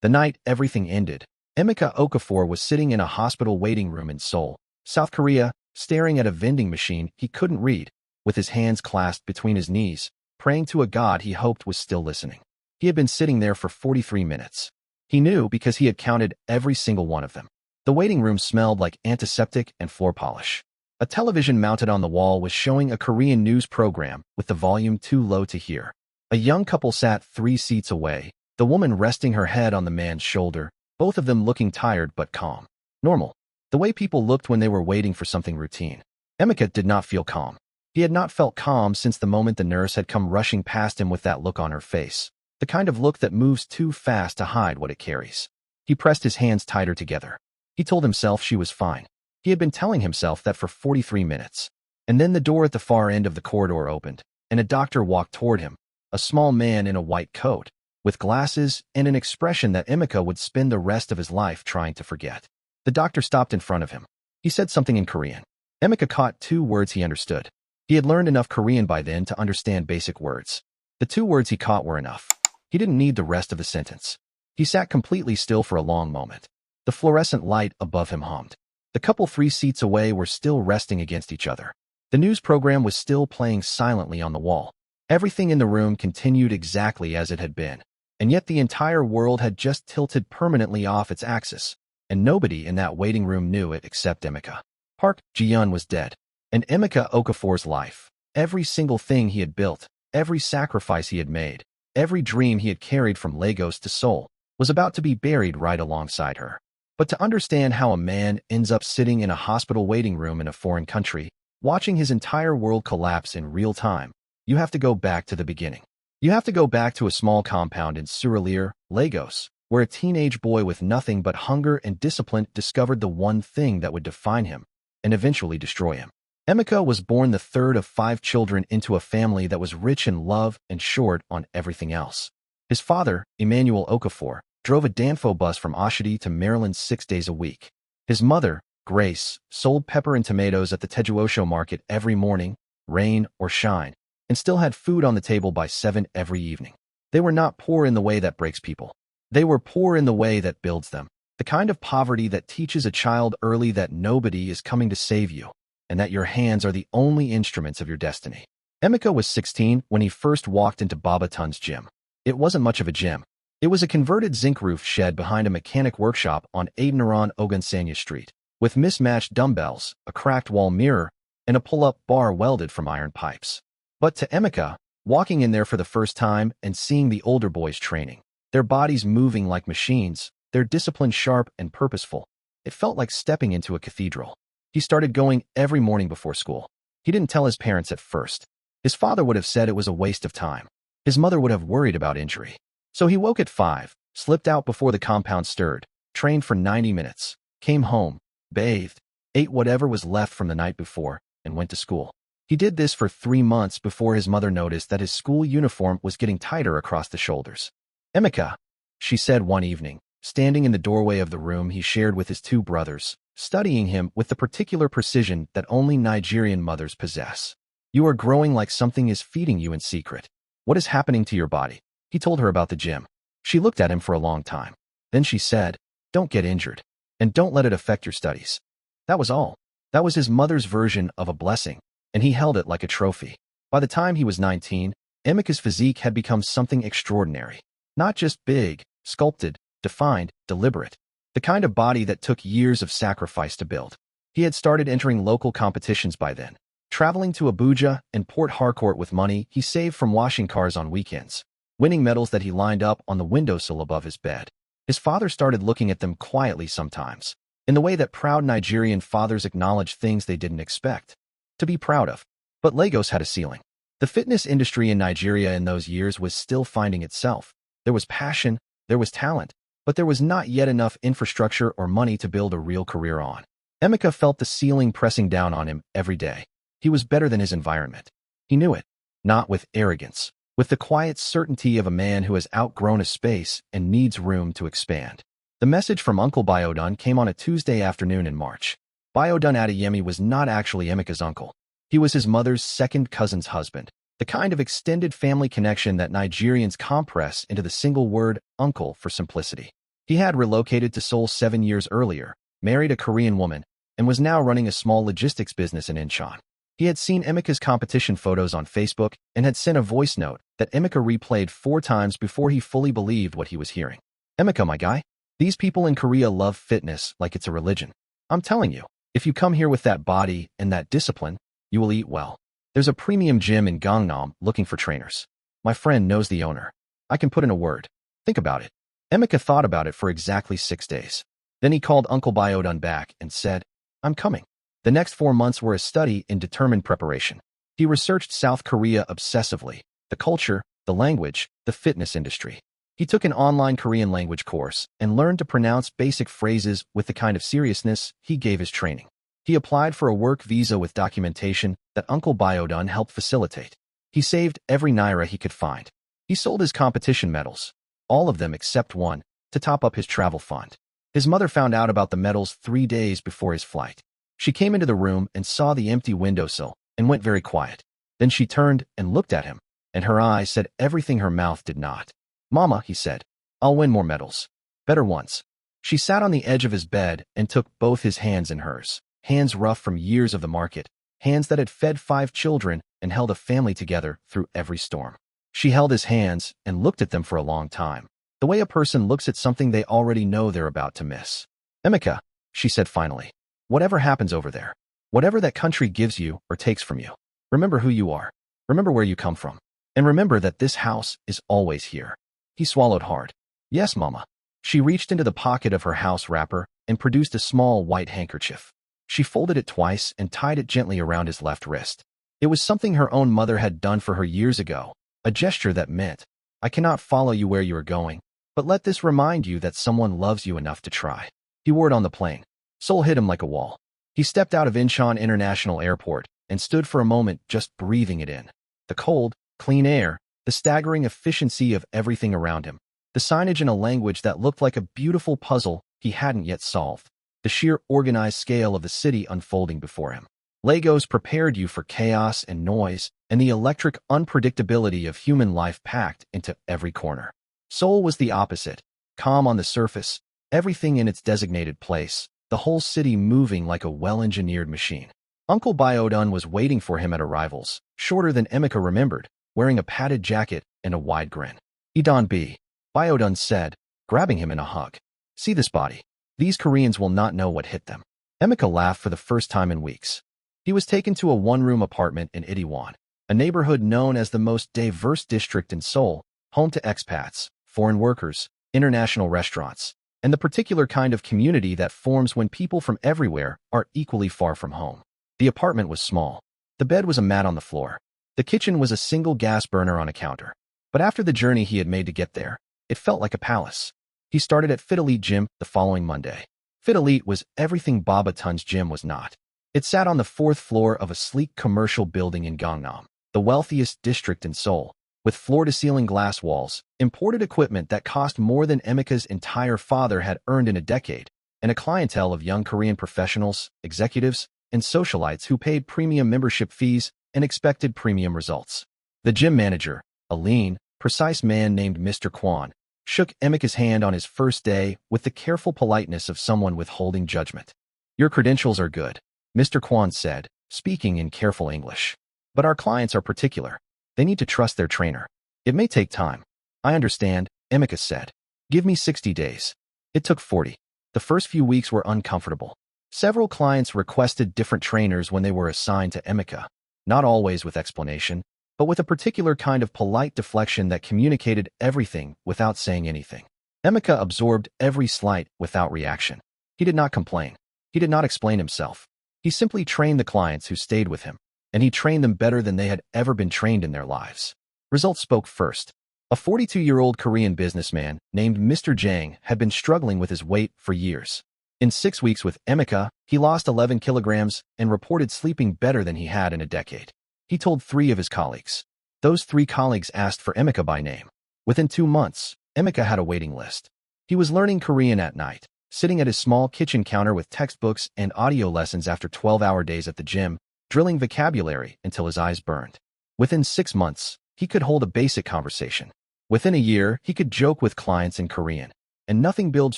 The night everything ended, Emeka Okafor was sitting in a hospital waiting room in Seoul, South Korea, staring at a vending machine he couldn't read, with his hands clasped between his knees, praying to a God he hoped was still listening. He had been sitting there for 43 minutes. He knew because he had counted every single one of them. The waiting room smelled like antiseptic and floor polish. A television mounted on the wall was showing a Korean news program with the volume too low to hear. A young couple sat 3 seats away, the woman resting her head on the man's shoulder, both of them looking tired but calm. Normal. The way people looked when they were waiting for something routine. Emeka did not feel calm. He had not felt calm since the moment the nurse had come rushing past him with that look on her face, the kind of look that moves too fast to hide what it carries. He pressed his hands tighter together. He told himself she was fine. He had been telling himself that for 43 minutes. And then the door at the far end of the corridor opened, and a doctor walked toward him, a small man in a white coat, with glasses and an expression that Emeka would spend the rest of his life trying to forget. The doctor stopped in front of him. He said something in Korean. Emeka caught 2 words he understood. He had learned enough Korean by then to understand basic words. The 2 words he caught were enough. He didn't need the rest of the sentence. He sat completely still for a long moment. The fluorescent light above him hummed. The couple 3 seats away were still resting against each other. The news program was still playing silently on the wall. Everything in the room continued exactly as it had been. And yet the entire world had just tilted permanently off its axis. And nobody in that waiting room knew it except Emeka. Park Ji-yeon was dead. And Emeka Okafor's life, every single thing he had built, every sacrifice he had made, every dream he had carried from Lagos to Seoul, was about to be buried right alongside her. But to understand how a man ends up sitting in a hospital waiting room in a foreign country, watching his entire world collapse in real time, you have to go back to the beginning. You have to go back to a small compound in Seoul, Lagos, where a teenage boy with nothing but hunger and discipline discovered the one thing that would define him and eventually destroy him. Emeka was born the 3rd of 5 children into a family that was rich in love and short on everything else. His father, Emmanuel Okafor, drove a Danfo bus from Oshodi to Maryland 6 days a week. His mother, Grace, sold pepper and tomatoes at the Tejuosho market every morning, rain or shine, and still had food on the table by 7 every evening. They were not poor in the way that breaks people. They were poor in the way that builds them. The kind of poverty that teaches a child early that nobody is coming to save you, and that your hands are the only instruments of your destiny. Emeka was 16 when he first walked into Baba Tun's gym. It wasn't much of a gym. It was a converted zinc roof shed behind a mechanic workshop on Adeniran Ogunsanya Street, with mismatched dumbbells, a cracked wall mirror, and a pull-up bar welded from iron pipes. But to Emeka, walking in there for the first time and seeing the older boys training, their bodies moving like machines, their discipline sharp and purposeful, it felt like stepping into a cathedral. He started going every morning before school. He didn't tell his parents at first. His father would have said it was a waste of time. His mother would have worried about injury. So he woke at 5, slipped out before the compound stirred, trained for 90 minutes, came home, bathed, ate whatever was left from the night before, and went to school. He did this for 3 months before his mother noticed that his school uniform was getting tighter across the shoulders. "Emeka," she said one evening, standing in the doorway of the room he shared with his 2 brothers, studying him with the particular precision that only Nigerian mothers possess. "You are growing like something is feeding you in secret. What is happening to your body?" He told her about the gym. She looked at him for a long time. Then she said, "Don't get injured. And don't let it affect your studies." That was all. That was his mother's version of a blessing, and he held it like a trophy. By the time he was 19, Emeka's physique had become something extraordinary. Not just big, sculpted, defined, deliberate. The kind of body that took years of sacrifice to build. He had started entering local competitions by then, traveling to Abuja and Port Harcourt with money he saved from washing cars on weekends, winning medals that he lined up on the windowsill above his bed. His father started looking at them quietly sometimes, in the way that proud Nigerian fathers acknowledge things they didn't expect to be proud of. But Lagos had a ceiling. The fitness industry in Nigeria in those years was still finding itself. There was passion, there was talent, but there was not yet enough infrastructure or money to build a real career on. Emeka felt the ceiling pressing down on him every day. He was better than his environment. He knew it, not with arrogance, with the quiet certainty of a man who has outgrown a space and needs room to expand. The message from Uncle Biodun came on a Tuesday afternoon in March. Biodun Adeyemi was not actually Emeka's uncle. He was his mother's second cousin's husband, the kind of extended family connection that Nigerians compress into the single word uncle for simplicity. He had relocated to Seoul 7 years earlier, married a Korean woman, and was now running a small logistics business in Incheon. He had seen Emeka's competition photos on Facebook and had sent a voice note that Emeka replayed 4 times before he fully believed what he was hearing. Emeka, my guy, these people in Korea love fitness like it's a religion. I'm telling you, if you come here with that body and that discipline, you will eat well. There's a premium gym in Gangnam looking for trainers. My friend knows the owner. I can put in a word. Think about it. Emeka thought about it for exactly 6 days. Then he called Uncle Byodun back and said, I'm coming. The next 4 months were a study in determined preparation. He researched South Korea obsessively, the culture, the language, the fitness industry. He took an online Korean language course and learned to pronounce basic phrases with the kind of seriousness he gave his training. He applied for a work visa with documentation that Uncle Byodun helped facilitate. He saved every naira he could find. He sold his competition medals, all of them except one, to top up his travel fund. His mother found out about the medals 3 days before his flight. She came into the room and saw the empty windowsill and went very quiet. Then she turned and looked at him, and her eyes said everything her mouth did not. Mama, he said, I'll win more medals. Better ones. She sat on the edge of his bed and took both his hands in hers, hands rough from years of the market, hands that had fed 5 children and held a family together through every storm. She held his hands and looked at them for a long time, the way a person looks at something they already know they're about to miss. Emeka, she said finally, whatever happens over there, whatever that country gives you or takes from you, remember who you are, remember where you come from, and remember that this house is always here. He swallowed hard. Yes, Mama. She reached into the pocket of her house wrapper and produced a small white handkerchief. She folded it twice and tied it gently around his left wrist. It was something her own mother had done for her years ago, a gesture that meant, I cannot follow you where you are going, but let this remind you that someone loves you enough to try. He wore it on the plane. Seoul hit him like a wall. He stepped out of Incheon International Airport and stood for a moment just breathing it in. The cold, clean air, the staggering efficiency of everything around him, the signage in a language that looked like a beautiful puzzle he hadn't yet solved, the sheer organized scale of the city unfolding before him. Legos prepared you for chaos and noise and the electric unpredictability of human life packed into every corner. Seoul was the opposite, calm on the surface, everything in its designated place, the whole city moving like a well-engineered machine. Uncle Byodun was waiting for him at arrivals, shorter than Emeka remembered, wearing a padded jacket and a wide grin. Idon B. Byodun said, grabbing him in a hug. See this body? These Koreans will not know what hit them. Emeka laughed for the first time in weeks. He was taken to a one-room apartment in Itaewon, a neighborhood known as the most diverse district in Seoul, home to expats, foreign workers, international restaurants, and the particular kind of community that forms when people from everywhere are equally far from home. The apartment was small. The bed was a mat on the floor. The kitchen was a single gas burner on a counter. But after the journey he had made to get there, it felt like a palace. He started at Fit Elite Gym the following Monday. Fit Elite was everything Baba Tun's gym was not. It sat on the 4th floor of a sleek commercial building in Gangnam, the wealthiest district in Seoul, with floor-to-ceiling glass walls, imported equipment that cost more than Emeka's entire father had earned in a decade, and a clientele of young Korean professionals, executives, and socialites who paid premium membership fees and expected premium results. The gym manager, a lean, precise man named Mr. Kwon, shook Emeka's hand on his first day with the careful politeness of someone withholding judgment. Your credentials are good, Mr. Kwon said, speaking in careful English. But our clients are particular. They need to trust their trainer. It may take time. I understand, Emeka said. Give me 60 days. It took 40. The first few weeks were uncomfortable. Several clients requested different trainers when they were assigned to Emeka, not always with explanation, but with a particular kind of polite deflection that communicated everything without saying anything. Emeka absorbed every slight without reaction. He did not complain. He did not explain himself. He simply trained the clients who stayed with him, and he trained them better than they had ever been trained in their lives. Results spoke first. A 42-year-old Korean businessman named Mr. Jang had been struggling with his weight for years. In 6 weeks with Emeka, he lost 11 kilograms and reported sleeping better than he had in a decade. He told 3 of his colleagues. Those 3 colleagues asked for Emeka by name. Within 2 months, Emeka had a waiting list. He was learning Korean at night, sitting at his small kitchen counter with textbooks and audio lessons after 12-hour days at the gym, drilling vocabulary until his eyes burned. Within 6 months, he could hold a basic conversation. Within a year, he could joke with clients in Korean. and nothing builds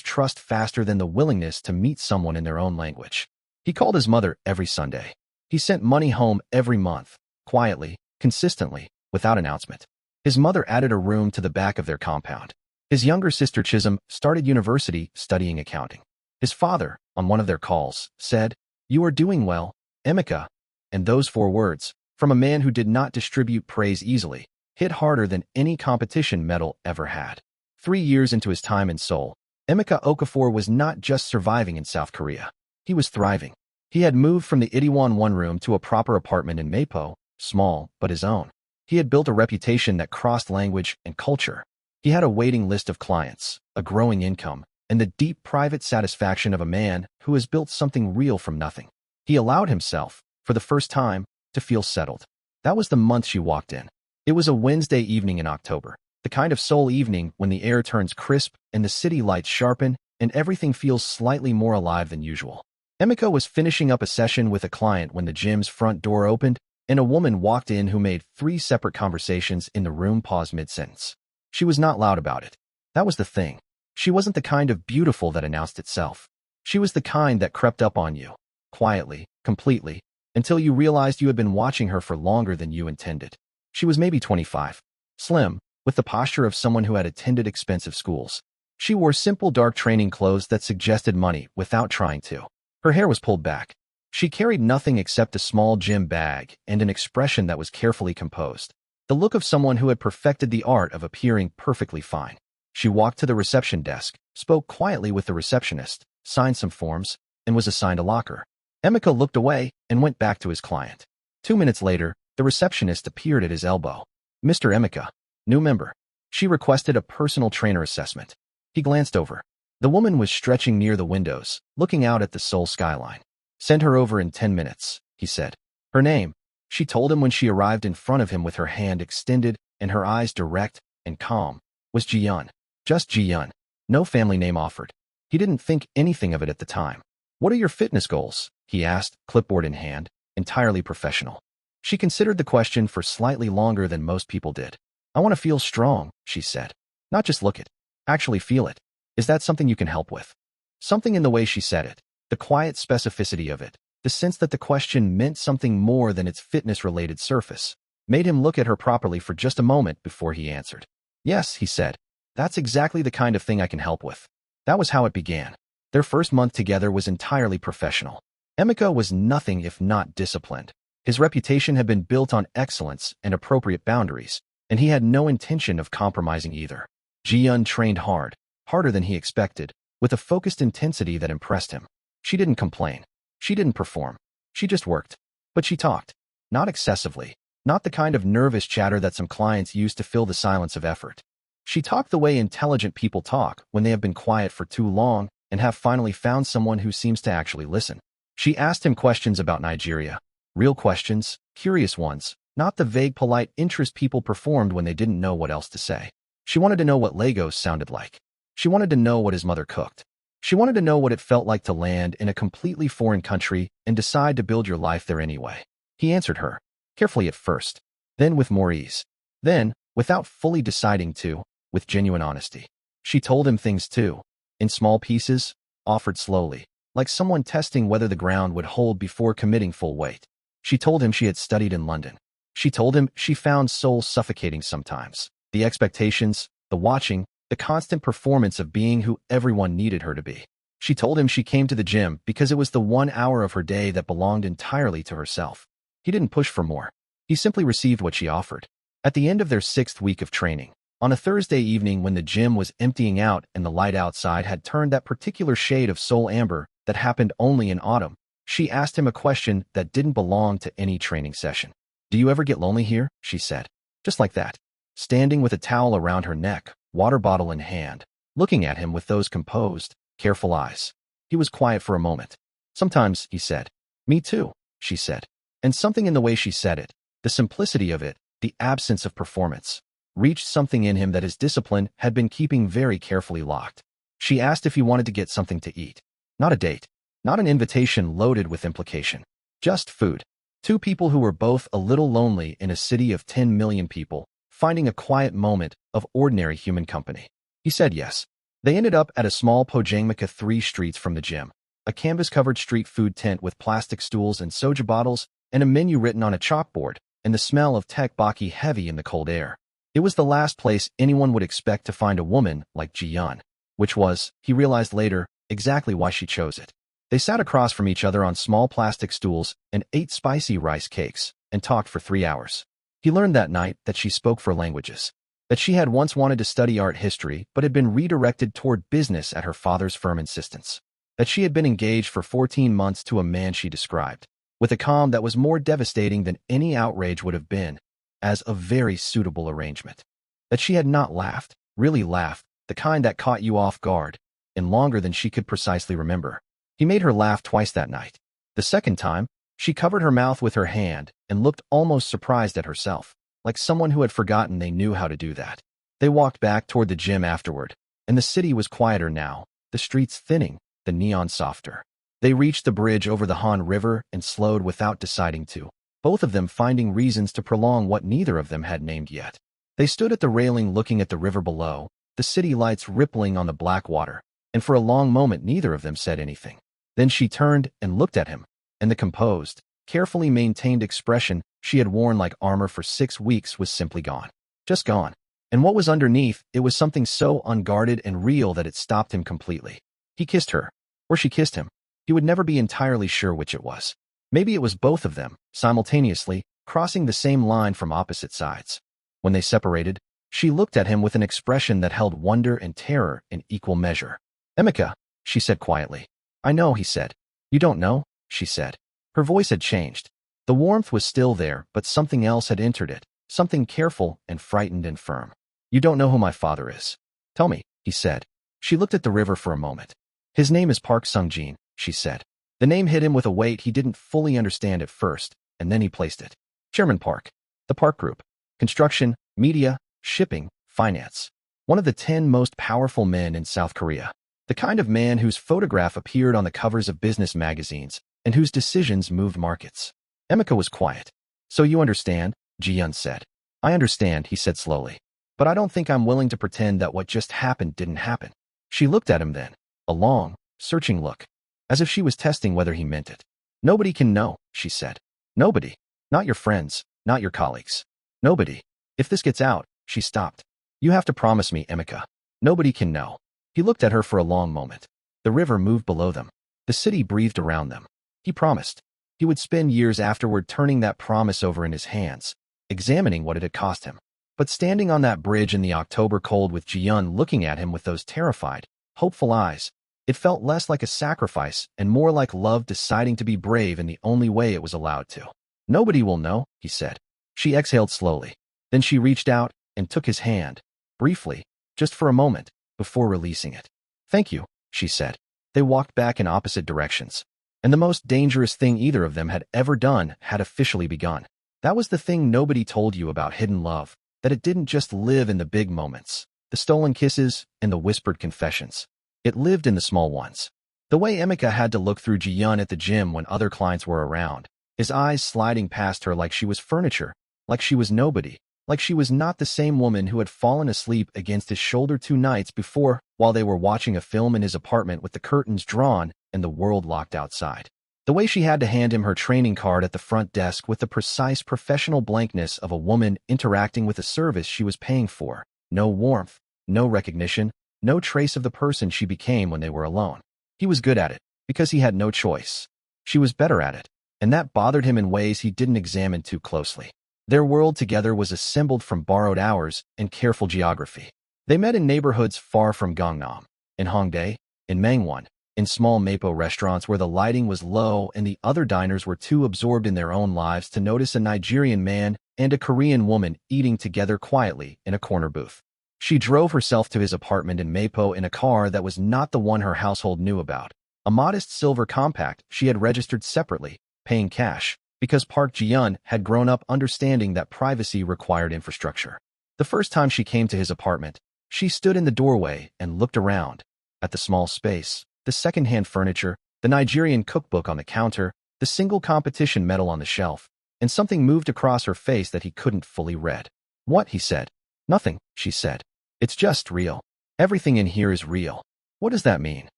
trust faster than the willingness to meet someone in their own language. He called his mother every Sunday. He sent money home every month, quietly, consistently, without announcement. His mother added a room to the back of their compound. His younger sister Chisholm started university studying accounting. His father, on one of their calls, said, "You are doing well, Emeka." And those 4 words, from a man who did not distribute praise easily, hit harder than any competition medal ever had. 3 years into his time in Seoul, Emeka Okafor was not just surviving in South Korea. He was thriving. He had moved from the Itaewon one-room to a proper apartment in Mapo, small but his own. He had built a reputation that crossed language and culture. He had a waiting list of clients, a growing income, and the deep private satisfaction of a man who has built something real from nothing. He allowed himself, for the first time, to feel settled. That was the month she walked in. It was a Wednesday evening in October, the kind of Seoul evening when the air turns crisp and the city lights sharpen and everything feels slightly more alive than usual. Emeka was finishing up a session with a client when the gym's front door opened and a woman walked in who made 3 separate conversations in the room pause mid-sentence. She was not loud about it. That was the thing. She wasn't the kind of beautiful that announced itself. She was the kind that crept up on you, quietly, completely, until you realized you had been watching her for longer than you intended. She was maybe 25, slim, with the posture of someone who had attended expensive schools. She wore simple dark training clothes that suggested money without trying to. Her hair was pulled back. She carried nothing except a small gym bag and an expression that was carefully composed, the look of someone who had perfected the art of appearing perfectly fine. She walked to the reception desk, spoke quietly with the receptionist, signed some forms, and was assigned a locker. Emeka looked away and went back to his client. 2 minutes later, the receptionist appeared at his elbow. "Mr. Emeka, new member." She requested a personal trainer assessment. He glanced over. The woman was stretching near the windows, looking out at the Seoul skyline. "Send her over in 10 minutes, he said. Her name, she told him when she arrived in front of him with her hand extended and her eyes direct and calm, was Ji-yeon. Just Ji-yeon. No family name offered. He didn't think anything of it at the time. "What are your fitness goals?" he asked, clipboard in hand, entirely professional. She considered the question for slightly longer than most people did. "I want to feel strong," she said. "Not just look it. Actually feel it. Is that something you can help with?" Something in the way she said it, the quiet specificity of it, the sense that the question meant something more than its fitness-related surface, made him look at her properly for just a moment before he answered. "Yes," he said. "That's exactly the kind of thing I can help with." That was how it began. Their first month together was entirely professional. Emeka was nothing if not disciplined. His reputation had been built on excellence and appropriate boundaries, and he had no intention of compromising either. Ji-yeon trained hard, harder than he expected, with a focused intensity that impressed him. She didn't complain. She didn't perform. She just worked. But she talked. Not excessively. Not the kind of nervous chatter that some clients use to fill the silence of effort. She talked the way intelligent people talk when they have been quiet for too long and have finally found someone who seems to actually listen. She asked him questions about Nigeria. Real questions, curious ones, not the vague polite interest people performed when they didn't know what else to say. She wanted to know what Lagos sounded like. She wanted to know what his mother cooked. She wanted to know what it felt like to land in a completely foreign country and decide to build your life there anyway. He answered her, carefully at first, then with more ease. Then, without fully deciding to, with genuine honesty. She told him things too, in small pieces, offered slowly, like someone testing whether the ground would hold before committing full weight. She told him she had studied in London. She told him she found Seoul suffocating sometimes. The expectations, the watching, the constant performance of being who everyone needed her to be. She told him she came to the gym because it was the 1 hour of her day that belonged entirely to herself. He didn't push for more. He simply received what she offered. At the end of their 6th week of training, on a Thursday evening when the gym was emptying out and the light outside had turned that particular shade of Seoul amber that happened only in autumn, she asked him a question that didn't belong to any training session. "Do you ever get lonely here?" she said. Just like that. Standing with a towel around her neck, water bottle in hand, looking at him with those composed, careful eyes. He was quiet for a moment. "Sometimes," he said. "Me too," she said. And something in the way she said it, the simplicity of it, the absence of performance, reached something in him that his discipline had been keeping very carefully locked. She asked if he wanted to get something to eat. Not a date. Not an invitation loaded with implication. Just food. 2 people who were both a little lonely in a city of 10 million people, finding a quiet moment of ordinary human company. He said yes. They ended up at a small Pojangmaka 3 streets from the gym, a canvas-covered street food tent with plastic stools and soju bottles, and a menu written on a chalkboard, and the smell of tteokbokki heavy in the cold air. It was the last place anyone would expect to find a woman like Ji-yeon, which was, he realized later, exactly why she chose it. They sat across from each other on small plastic stools and ate spicy rice cakes, and talked for 3 hours. He learned that night that she spoke 4 languages, that she had once wanted to study art history but had been redirected toward business at her father's firm insistence, that she had been engaged for 14 months to a man she described, with a calm that was more devastating than any outrage would have been, as a very suitable arrangement, that she had not laughed, really laughed, the kind that caught you off guard, in longer than she could precisely remember. He made her laugh twice that night. The second time, she covered her mouth with her hand and looked almost surprised at herself, like someone who had forgotten they knew how to do that. They walked back toward the gym afterward, and the city was quieter now, the streets thinning, the neon softer. They reached the bridge over the Han River and slowed without deciding to, both of them finding reasons to prolong what neither of them had named yet. They stood at the railing looking at the river below, the city lights rippling on the black water, and for a long moment neither of them said anything. Then she turned and looked at him, and the composed, carefully maintained expression she had worn like armor for 6 weeks was simply gone. Just gone. And what was underneath, it was something so unguarded and real that it stopped him completely. He kissed her, or she kissed him. He would never be entirely sure which it was. Maybe it was both of them, simultaneously, crossing the same line from opposite sides. When they separated, she looked at him with an expression that held wonder and terror in equal measure. "Emeka," she said quietly. "I know," he said. "You don't know," she said. Her voice had changed. The warmth was still there, but something else had entered it, something careful and frightened and firm. "You don't know who my father is." "Tell me," he said. She looked at the river for a moment. "His name is Park Sung-jin," she said. The name hit him with a weight he didn't fully understand at first, and then he placed it. Chairman Park. The Park Group. Construction, media, shipping, finance. One of the 10 most powerful men in South Korea. The kind of man whose photograph appeared on the covers of business magazines and whose decisions moved markets. Emeka was quiet. "So you understand," Ji-yeon said. "I understand," he said slowly. "But I don't think I'm willing to pretend that what just happened didn't happen." She looked at him then, a long, searching look, as if she was testing whether he meant it. "Nobody can know," she said. "Nobody. Not your friends, not your colleagues. Nobody. If this gets out," she stopped. "You have to promise me, Emeka. Nobody can know." He looked at her for a long moment. The river moved below them. The city breathed around them. He promised. He would spend years afterward turning that promise over in his hands, examining what it had cost him. But standing on that bridge in the October cold with Ji-yeon looking at him with those terrified, hopeful eyes, it felt less like a sacrifice and more like love deciding to be brave in the only way it was allowed to. "Nobody will know," he said. She exhaled slowly. Then she reached out and took his hand, briefly, just for a moment, before releasing it. "Thank you," she said. They walked back in opposite directions. And the most dangerous thing either of them had ever done had officially begun. That was the thing nobody told you about hidden love, that it didn't just live in the big moments, the stolen kisses and the whispered confessions. It lived in the small ones. The way Emeka had to look through Ji-yeon at the gym when other clients were around, his eyes sliding past her like she was furniture, like she was nobody, like she was not the same woman who had fallen asleep against his shoulder 2 nights before while they were watching a film in his apartment with the curtains drawn and the world locked outside. The way she had to hand him her training card at the front desk with the precise professional blankness of a woman interacting with a service she was paying for. No warmth, no recognition, no trace of the person she became when they were alone. He was good at it, because he had no choice. She was better at it, and that bothered him in ways he didn't examine too closely. Their world together was assembled from borrowed hours and careful geography. They met in neighborhoods far from Gangnam, in Hongdae, in Mangwon, in small Mapo restaurants where the lighting was low and the other diners were too absorbed in their own lives to notice a Nigerian man and a Korean woman eating together quietly in a corner booth. She drove herself to his apartment in Mapo in a car that was not the one her household knew about, a modest silver compact she had registered separately, paying cash, because Park Ji-yeon had grown up understanding that privacy required infrastructure. The first time she came to his apartment, she stood in the doorway and looked around, at the small space, the second-hand furniture, the Nigerian cookbook on the counter, the single competition medal on the shelf, and something moved across her face that he couldn't fully read. "What?" he said. "Nothing," she said. "It's just real." Everything in here is real. What does that mean?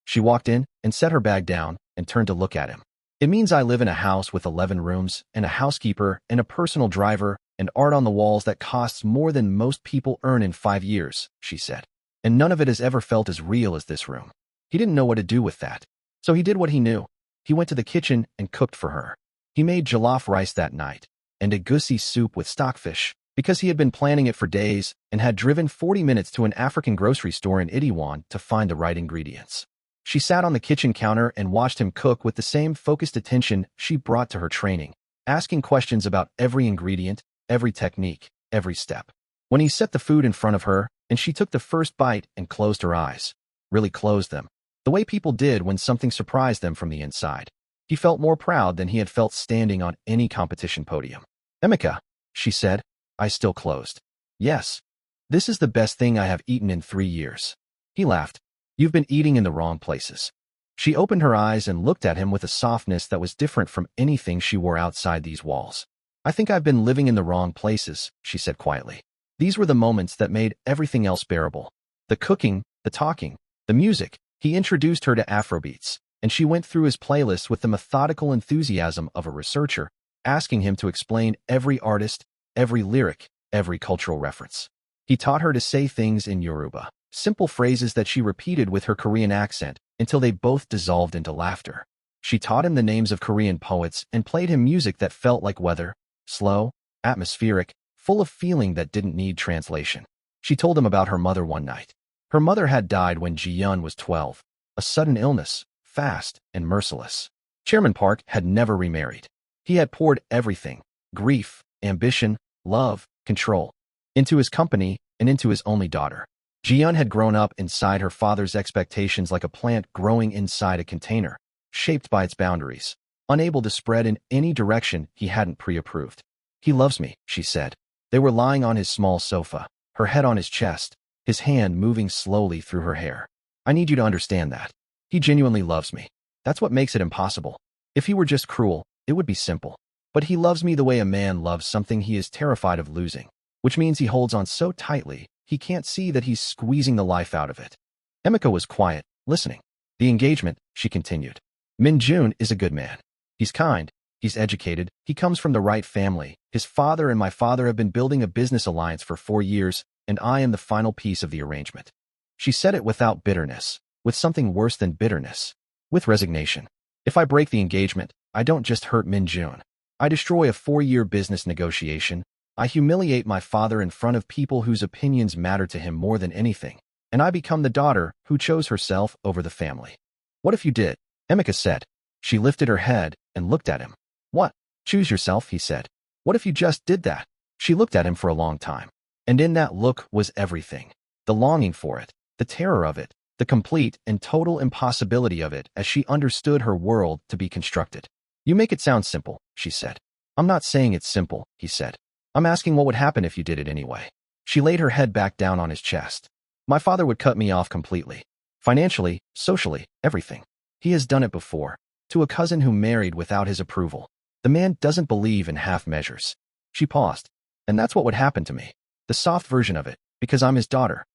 She walked in and set her bag down and turned to look at him. It means I live in a house with 11 rooms and a housekeeper and a personal driver and art on the walls that costs more than most people earn in 5 years, she said. And none of it has ever felt as real as this room. He didn't know what to do with that. So he did what he knew. He went to the kitchen and cooked for her. He made jollof rice that night and a goosey soup with stockfish because he had been planning it for days and had driven 40 minutes to an African grocery store in Itaewon to find the right ingredients. She sat on the kitchen counter and watched him cook with the same focused attention she brought to her training, asking questions about every ingredient, every technique, every step. When he set the food in front of her and she took the first bite and closed her eyes, really closed them, the way people did when something surprised them from the inside, he felt more proud than he had felt standing on any competition podium. Emeka, she said, eyes still closed. Yes. This is the best thing I have eaten in 3 years. He laughed. You've been eating in the wrong places. She opened her eyes and looked at him with a softness that was different from anything she wore outside these walls. I think I've been living in the wrong places, she said quietly. These were the moments that made everything else bearable. The cooking, the talking, the music. He introduced her to Afrobeats, and she went through his playlist with the methodical enthusiasm of a researcher, asking him to explain every artist, every lyric, every cultural reference. He taught her to say things in Yoruba, simple phrases that she repeated with her Korean accent until they both dissolved into laughter. She taught him the names of Korean poets and played him music that felt like weather, slow, atmospheric, full of feeling that didn't need translation. She told him about her mother one night. Her mother had died when Ji-yeon was 12, a sudden illness, fast and merciless. Chairman Park had never remarried. He had poured everything, grief, ambition, love, control, into his company and into his only daughter. Ji-yeon had grown up inside her father's expectations like a plant growing inside a container, shaped by its boundaries, unable to spread in any direction he hadn't pre-approved. He loves me, she said. They were lying on his small sofa, her head on his chest, his hand moving slowly through her hair. I need you to understand that. He genuinely loves me. That's what makes it impossible. If he were just cruel, it would be simple. But he loves me the way a man loves something he is terrified of losing, which means he holds on so tightly he can't see that he's squeezing the life out of it. Emeka was quiet, listening. The engagement, she continued. Min-jun is a good man. He's kind, he's educated, he comes from the right family. His father and my father have been building a business alliance for 4 years, and I am the final piece of the arrangement. She said it without bitterness, with something worse than bitterness, with resignation. If I break the engagement, I don't just hurt Min-jun. I destroy a 4-year business negotiation. I humiliate my father in front of people whose opinions matter to him more than anything, and I become the daughter who chose herself over the family. What if you did? Emeka said. She lifted her head and looked at him. What? Choose yourself, he said. What if you just did that? She looked at him for a long time, and in that look was everything. The longing for it, the terror of it, the complete and total impossibility of it as she understood her world to be constructed. You make it sound simple, she said. I'm not saying it's simple, he said. I'm asking what would happen if you did it anyway. She laid her head back down on his chest. My father would cut me off completely. Financially, socially, everything. He has done it before. To a cousin who married without his approval. The man doesn't believe in half measures. She paused. And that's what would happen to me. The soft version of it, because I'm his daughter.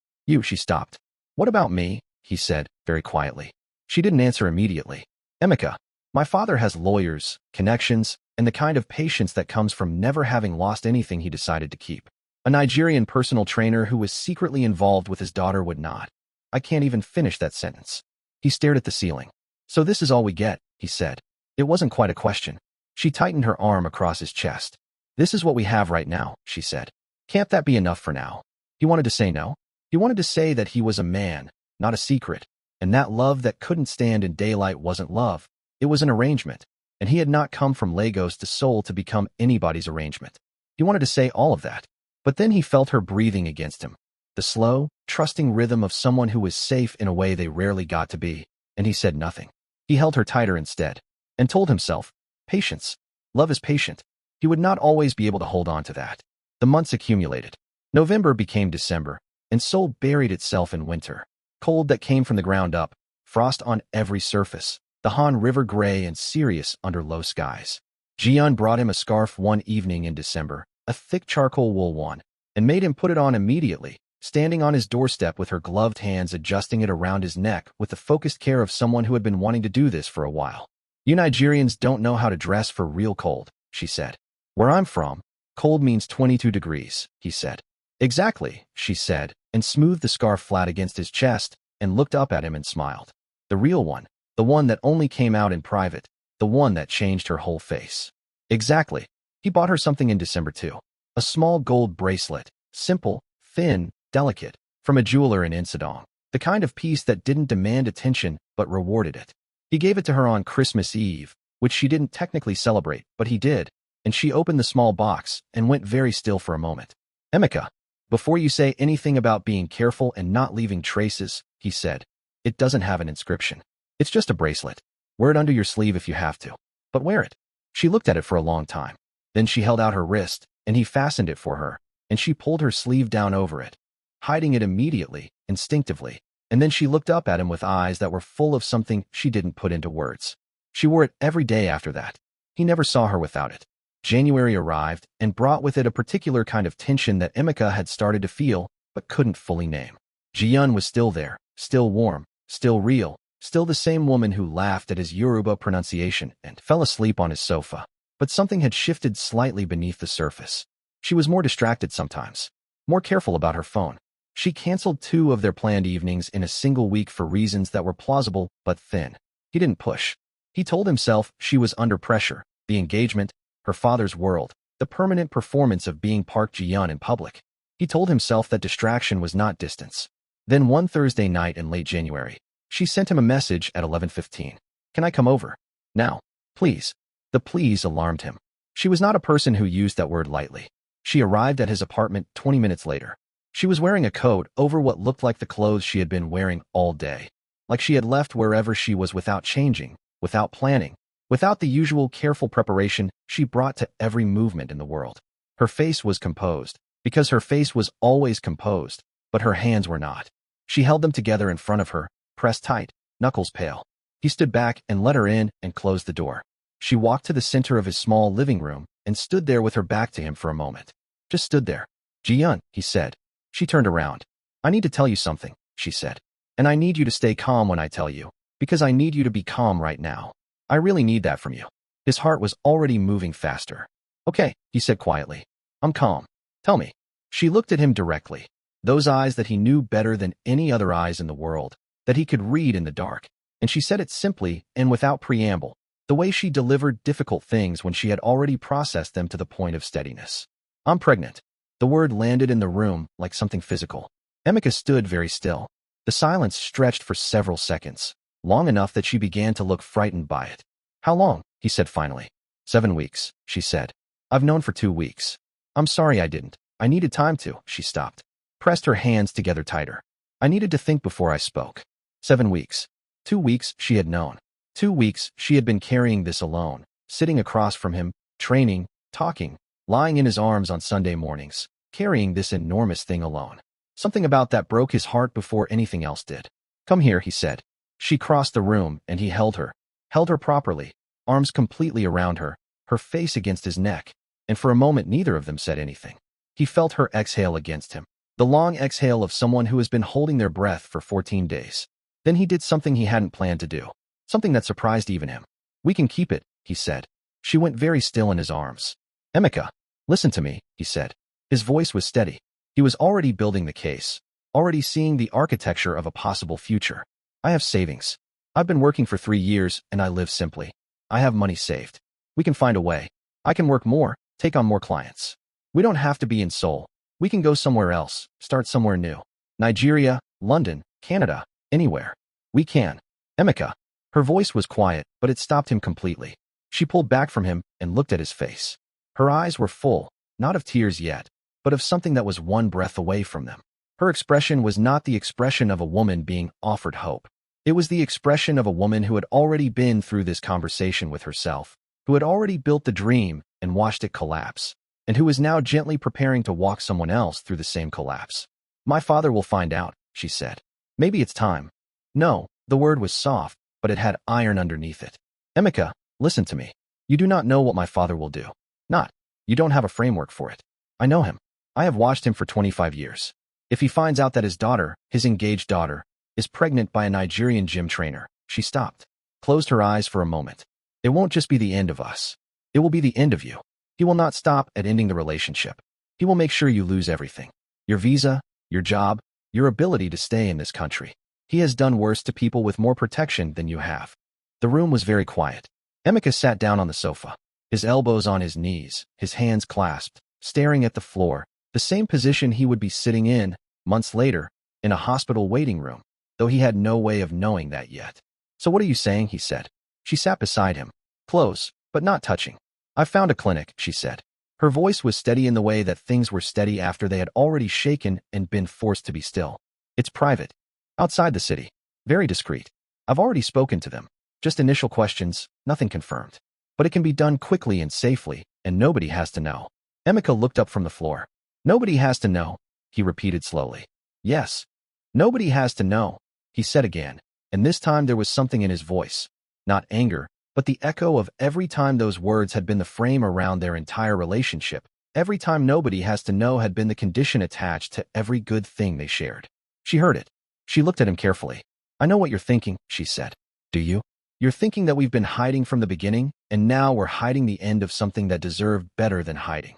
She stopped. What about me? He said, very quietly. She didn't answer immediately. Emeka, my father has lawyers, connections, and the kind of patience that comes from never having lost anything he decided to keep. A Nigerian personal trainer who was secretly involved with his daughter would not. I can't even finish that sentence. He stared at the ceiling. So this is all we get, he said. It wasn't quite a question. She tightened her arm across his chest. This is what we have right now, she said. Can't that be enough for now? He wanted to say no. He wanted to say that he was a man, not a secret, and that love that couldn't stand in daylight wasn't love. It was an arrangement, and he had not come from Lagos to Seoul to become anybody's arrangement. He wanted to say all of that, but then he felt her breathing against him, the slow, trusting rhythm of someone who was safe in a way they rarely got to be, and he said nothing. He held her tighter instead, and told himself, patience. Love is patient. He would not always be able to hold on to that. The months accumulated. November became December, and Seoul buried itself in winter. Cold that came from the ground up, frost on every surface, the Han River gray and serious under low skies. Ji-yeon brought him a scarf one evening in December, a thick charcoal wool one, and made him put it on immediately, standing on his doorstep with her gloved hands adjusting it around his neck with the focused care of someone who had been wanting to do this for a while. "You Nigerians don't know how to dress for real cold," she said. "Where I'm from, cold means 22 degrees, he said. "Exactly," she said, and smoothed the scarf flat against his chest and looked up at him and smiled. The real one, the one that only came out in private, the one that changed her whole face. Exactly. He bought her something in December too. A small gold bracelet, simple, thin, delicate, from a jeweler in Insadong. The kind of piece that didn't demand attention but rewarded it. He gave it to her on Christmas Eve, which she didn't technically celebrate, but he did, and she opened the small box and went very still for a moment. "Emeka, before you say anything about being careful and not leaving traces," he said, "it doesn't have an inscription. It's just a bracelet. Wear it under your sleeve if you have to, but wear it." She looked at it for a long time. Then she held out her wrist, and he fastened it for her, and she pulled her sleeve down over it, hiding it immediately, instinctively, and then she looked up at him with eyes that were full of something she didn't put into words. She wore it every day after that. He never saw her without it. January arrived and brought with it a particular kind of tension that Emeka had started to feel but couldn't fully name. Ji-yeon was still there, still warm, still real, still the same woman who laughed at his Yoruba pronunciation and fell asleep on his sofa. But something had shifted slightly beneath the surface. She was more distracted sometimes, more careful about her phone. She canceled 2 of their planned evenings in a single week for reasons that were plausible but thin. He didn't push. He told himself she was under pressure, the engagement, her father's world, the permanent performance of being Park Ji-yeon in public. He told himself that distraction was not distance. Then one Thursday night in late January, she sent him a message at 11:15. "Can I come over? Now, please." The please alarmed him. She was not a person who used that word lightly. She arrived at his apartment 20 minutes later. She was wearing a coat over what looked like the clothes she had been wearing all day. Like she had left wherever she was without changing, without planning, without the usual careful preparation she brought to every movement in the world. Her face was composed, because her face was always composed, but her hands were not. She held them together in front of her, pressed tight, knuckles pale. He stood back and let her in and closed the door. She walked to the center of his small living room and stood there with her back to him for a moment. Just stood there. "Ji-yeon," he said. She turned around. "I need to tell you something," she said. "And I need you to stay calm when I tell you, because I need you to be calm right now. I really need that from you." His heart was already moving faster. "Okay," he said quietly. "I'm calm. Tell me." She looked at him directly. Those eyes that he knew better than any other eyes in the world, that he could read in the dark. And she said it simply and without preamble, the way she delivered difficult things when she had already processed them to the point of steadiness. "I'm pregnant." The word landed in the room like something physical. Emeka stood very still. The silence stretched for several seconds, long enough that she began to look frightened by it. "How long?" he said finally. 7 weeks, she said. "I've known for 2 weeks. I'm sorry I didn't. I needed time to." She stopped, pressed her hands together tighter. "I needed to think before I spoke." 7 weeks. 2 weeks she had known. 2 weeks she had been carrying this alone, sitting across from him, training, talking, lying in his arms on Sunday mornings, carrying this enormous thing alone. Something about that broke his heart before anything else did. "Come here," he said. She crossed the room and he held her properly, arms completely around her, her face against his neck, and for a moment neither of them said anything. He felt her exhale against him, the long exhale of someone who has been holding their breath for 14 days. Then he did something he hadn't planned to do. Something that surprised even him. "We can keep it," he said. She went very still in his arms. "Emeka, listen to me," he said. His voice was steady. He was already building the case, already seeing the architecture of a possible future. "I have savings. I've been working for 3 years and I live simply. I have money saved. We can find a way. I can work more, take on more clients. We don't have to be in Seoul. We can go somewhere else, start somewhere new. Nigeria, London, Canada, anywhere. We can. Emeka." Her voice was quiet, but it stopped him completely. She pulled back from him and looked at his face. Her eyes were full, not of tears yet, but of something that was one breath away from them. Her expression was not the expression of a woman being offered hope. It was the expression of a woman who had already been through this conversation with herself, who had already built the dream and watched it collapse, and who was now gently preparing to walk someone else through the same collapse. "My father will find out," she said. "Maybe it's time." No, the word was soft, but it had iron underneath it. "Emeka, listen to me. You do not know what my father will do. Not. You don't have a framework for it. I know him. I have watched him for 25 years. If he finds out that his daughter, his engaged daughter, is pregnant by a Nigerian gym trainer, she stopped, closed her eyes for a moment. It won't just be the end of us. It will be the end of you. He will not stop at ending the relationship. He will make sure you lose everything. Your visa, your job, your ability to stay in this country. He has done worse to people with more protection than you have. The room was very quiet. Emeka sat down on the sofa, his elbows on his knees, his hands clasped, staring at the floor, the same position he would be sitting in, months later, in a hospital waiting room, though he had no way of knowing that yet. So what are you saying? He said. She sat beside him, close, but not touching. I've found a clinic, she said. Her voice was steady in the way that things were steady after they had already shaken and been forced to be still. It's private. Outside the city. Very discreet. I've already spoken to them. Just initial questions, nothing confirmed. But it can be done quickly and safely, and nobody has to know. Emeka looked up from the floor. Nobody has to know, he repeated slowly. Yes. Nobody has to know, he said again, and this time there was something in his voice. Not anger, but the echo of every time those words had been the frame around their entire relationship. Every time nobody has to know had been the condition attached to every good thing they shared. She heard it. She looked at him carefully. I know what you're thinking, she said. Do you? You're thinking that we've been hiding from the beginning, and now we're hiding the end of something that deserved better than hiding.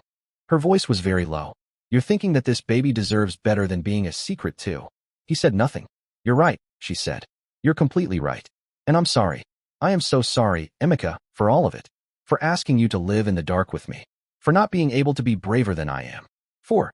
Her voice was very low. You're thinking that this baby deserves better than being a secret too. He said nothing. You're right, she said. You're completely right. And I'm sorry. I am so sorry, Emeka, for all of it. For asking you to live in the dark with me. For not being able to be braver than I am.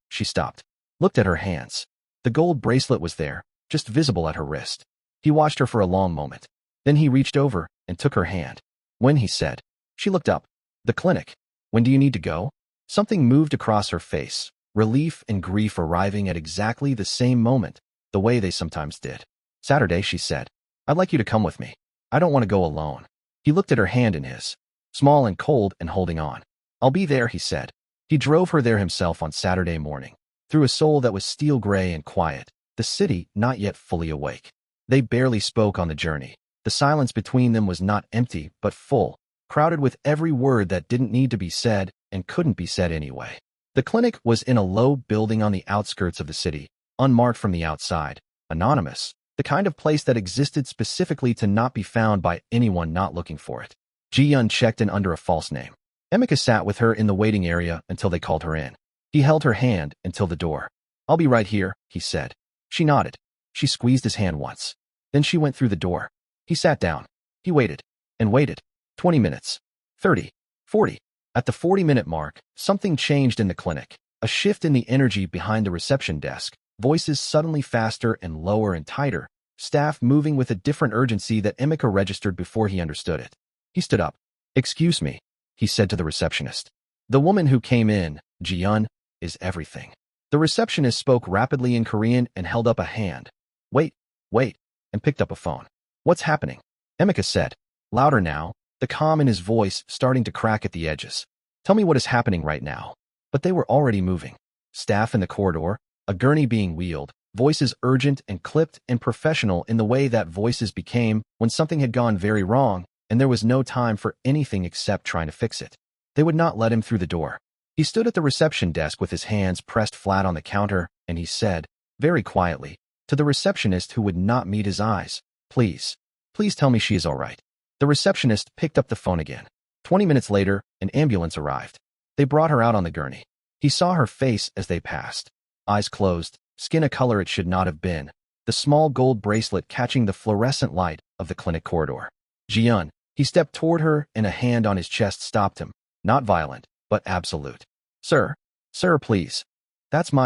She stopped. Looked at her hands. The gold bracelet was there, just visible at her wrist. He watched her for a long moment. Then he reached over and took her hand. When, he said. She looked up. The clinic. When do you need to go? Something moved across her face, relief and grief arriving at exactly the same moment, the way they sometimes did. Saturday, she said. I'd like you to come with me. I don't want to go alone. He looked at her hand in his, small and cold and holding on. I'll be there, he said. He drove her there himself on Saturday morning, through a Seoul that was steel gray and quiet, the city not yet fully awake. They barely spoke on the journey. The silence between them was not empty, but full, crowded with every word that didn't need to be said and couldn't be said anyway. The clinic was in a low building on the outskirts of the city, unmarked from the outside, anonymous, the kind of place that existed specifically to not be found by anyone not looking for it. Ji-Yun checked in under a false name. Emeka sat with her in the waiting area until they called her in. He held her hand until the door. I'll be right here, he said. She nodded. She squeezed his hand once. Then she went through the door. He sat down. He waited. And waited. 20 minutes. 30. 40. At the 40-minute mark, something changed in the clinic. A shift in the energy behind the reception desk. Voices suddenly faster and lower and tighter. Staff moving with a different urgency that Emeka registered before he understood it. He stood up. Excuse me, he said to the receptionist. The woman who came in, Ji-Yun, is everything. The receptionist spoke rapidly in Korean and held up a hand. Wait, and picked up a phone. What's happening? Emeka said. Louder now, the calm in his voice starting to crack at the edges. Tell me what is happening right now. But they were already moving. Staff in the corridor, a gurney being wheeled, voices urgent and clipped and professional in the way that voices became when something had gone very wrong and there was no time for anything except trying to fix it. They would not let him through the door. He stood at the reception desk with his hands pressed flat on the counter, and he said, very quietly, to the receptionist who would not meet his eyes, please tell me she is all right. The receptionist picked up the phone again. 20 minutes later, an ambulance arrived. They brought her out on the gurney. He saw her face as they passed. Eyes closed, skin a color it should not have been, the small gold bracelet catching the fluorescent light of the clinic corridor. Ji-Yun, he stepped toward her and a hand on his chest stopped him. Not violent, but absolute. Sir, please.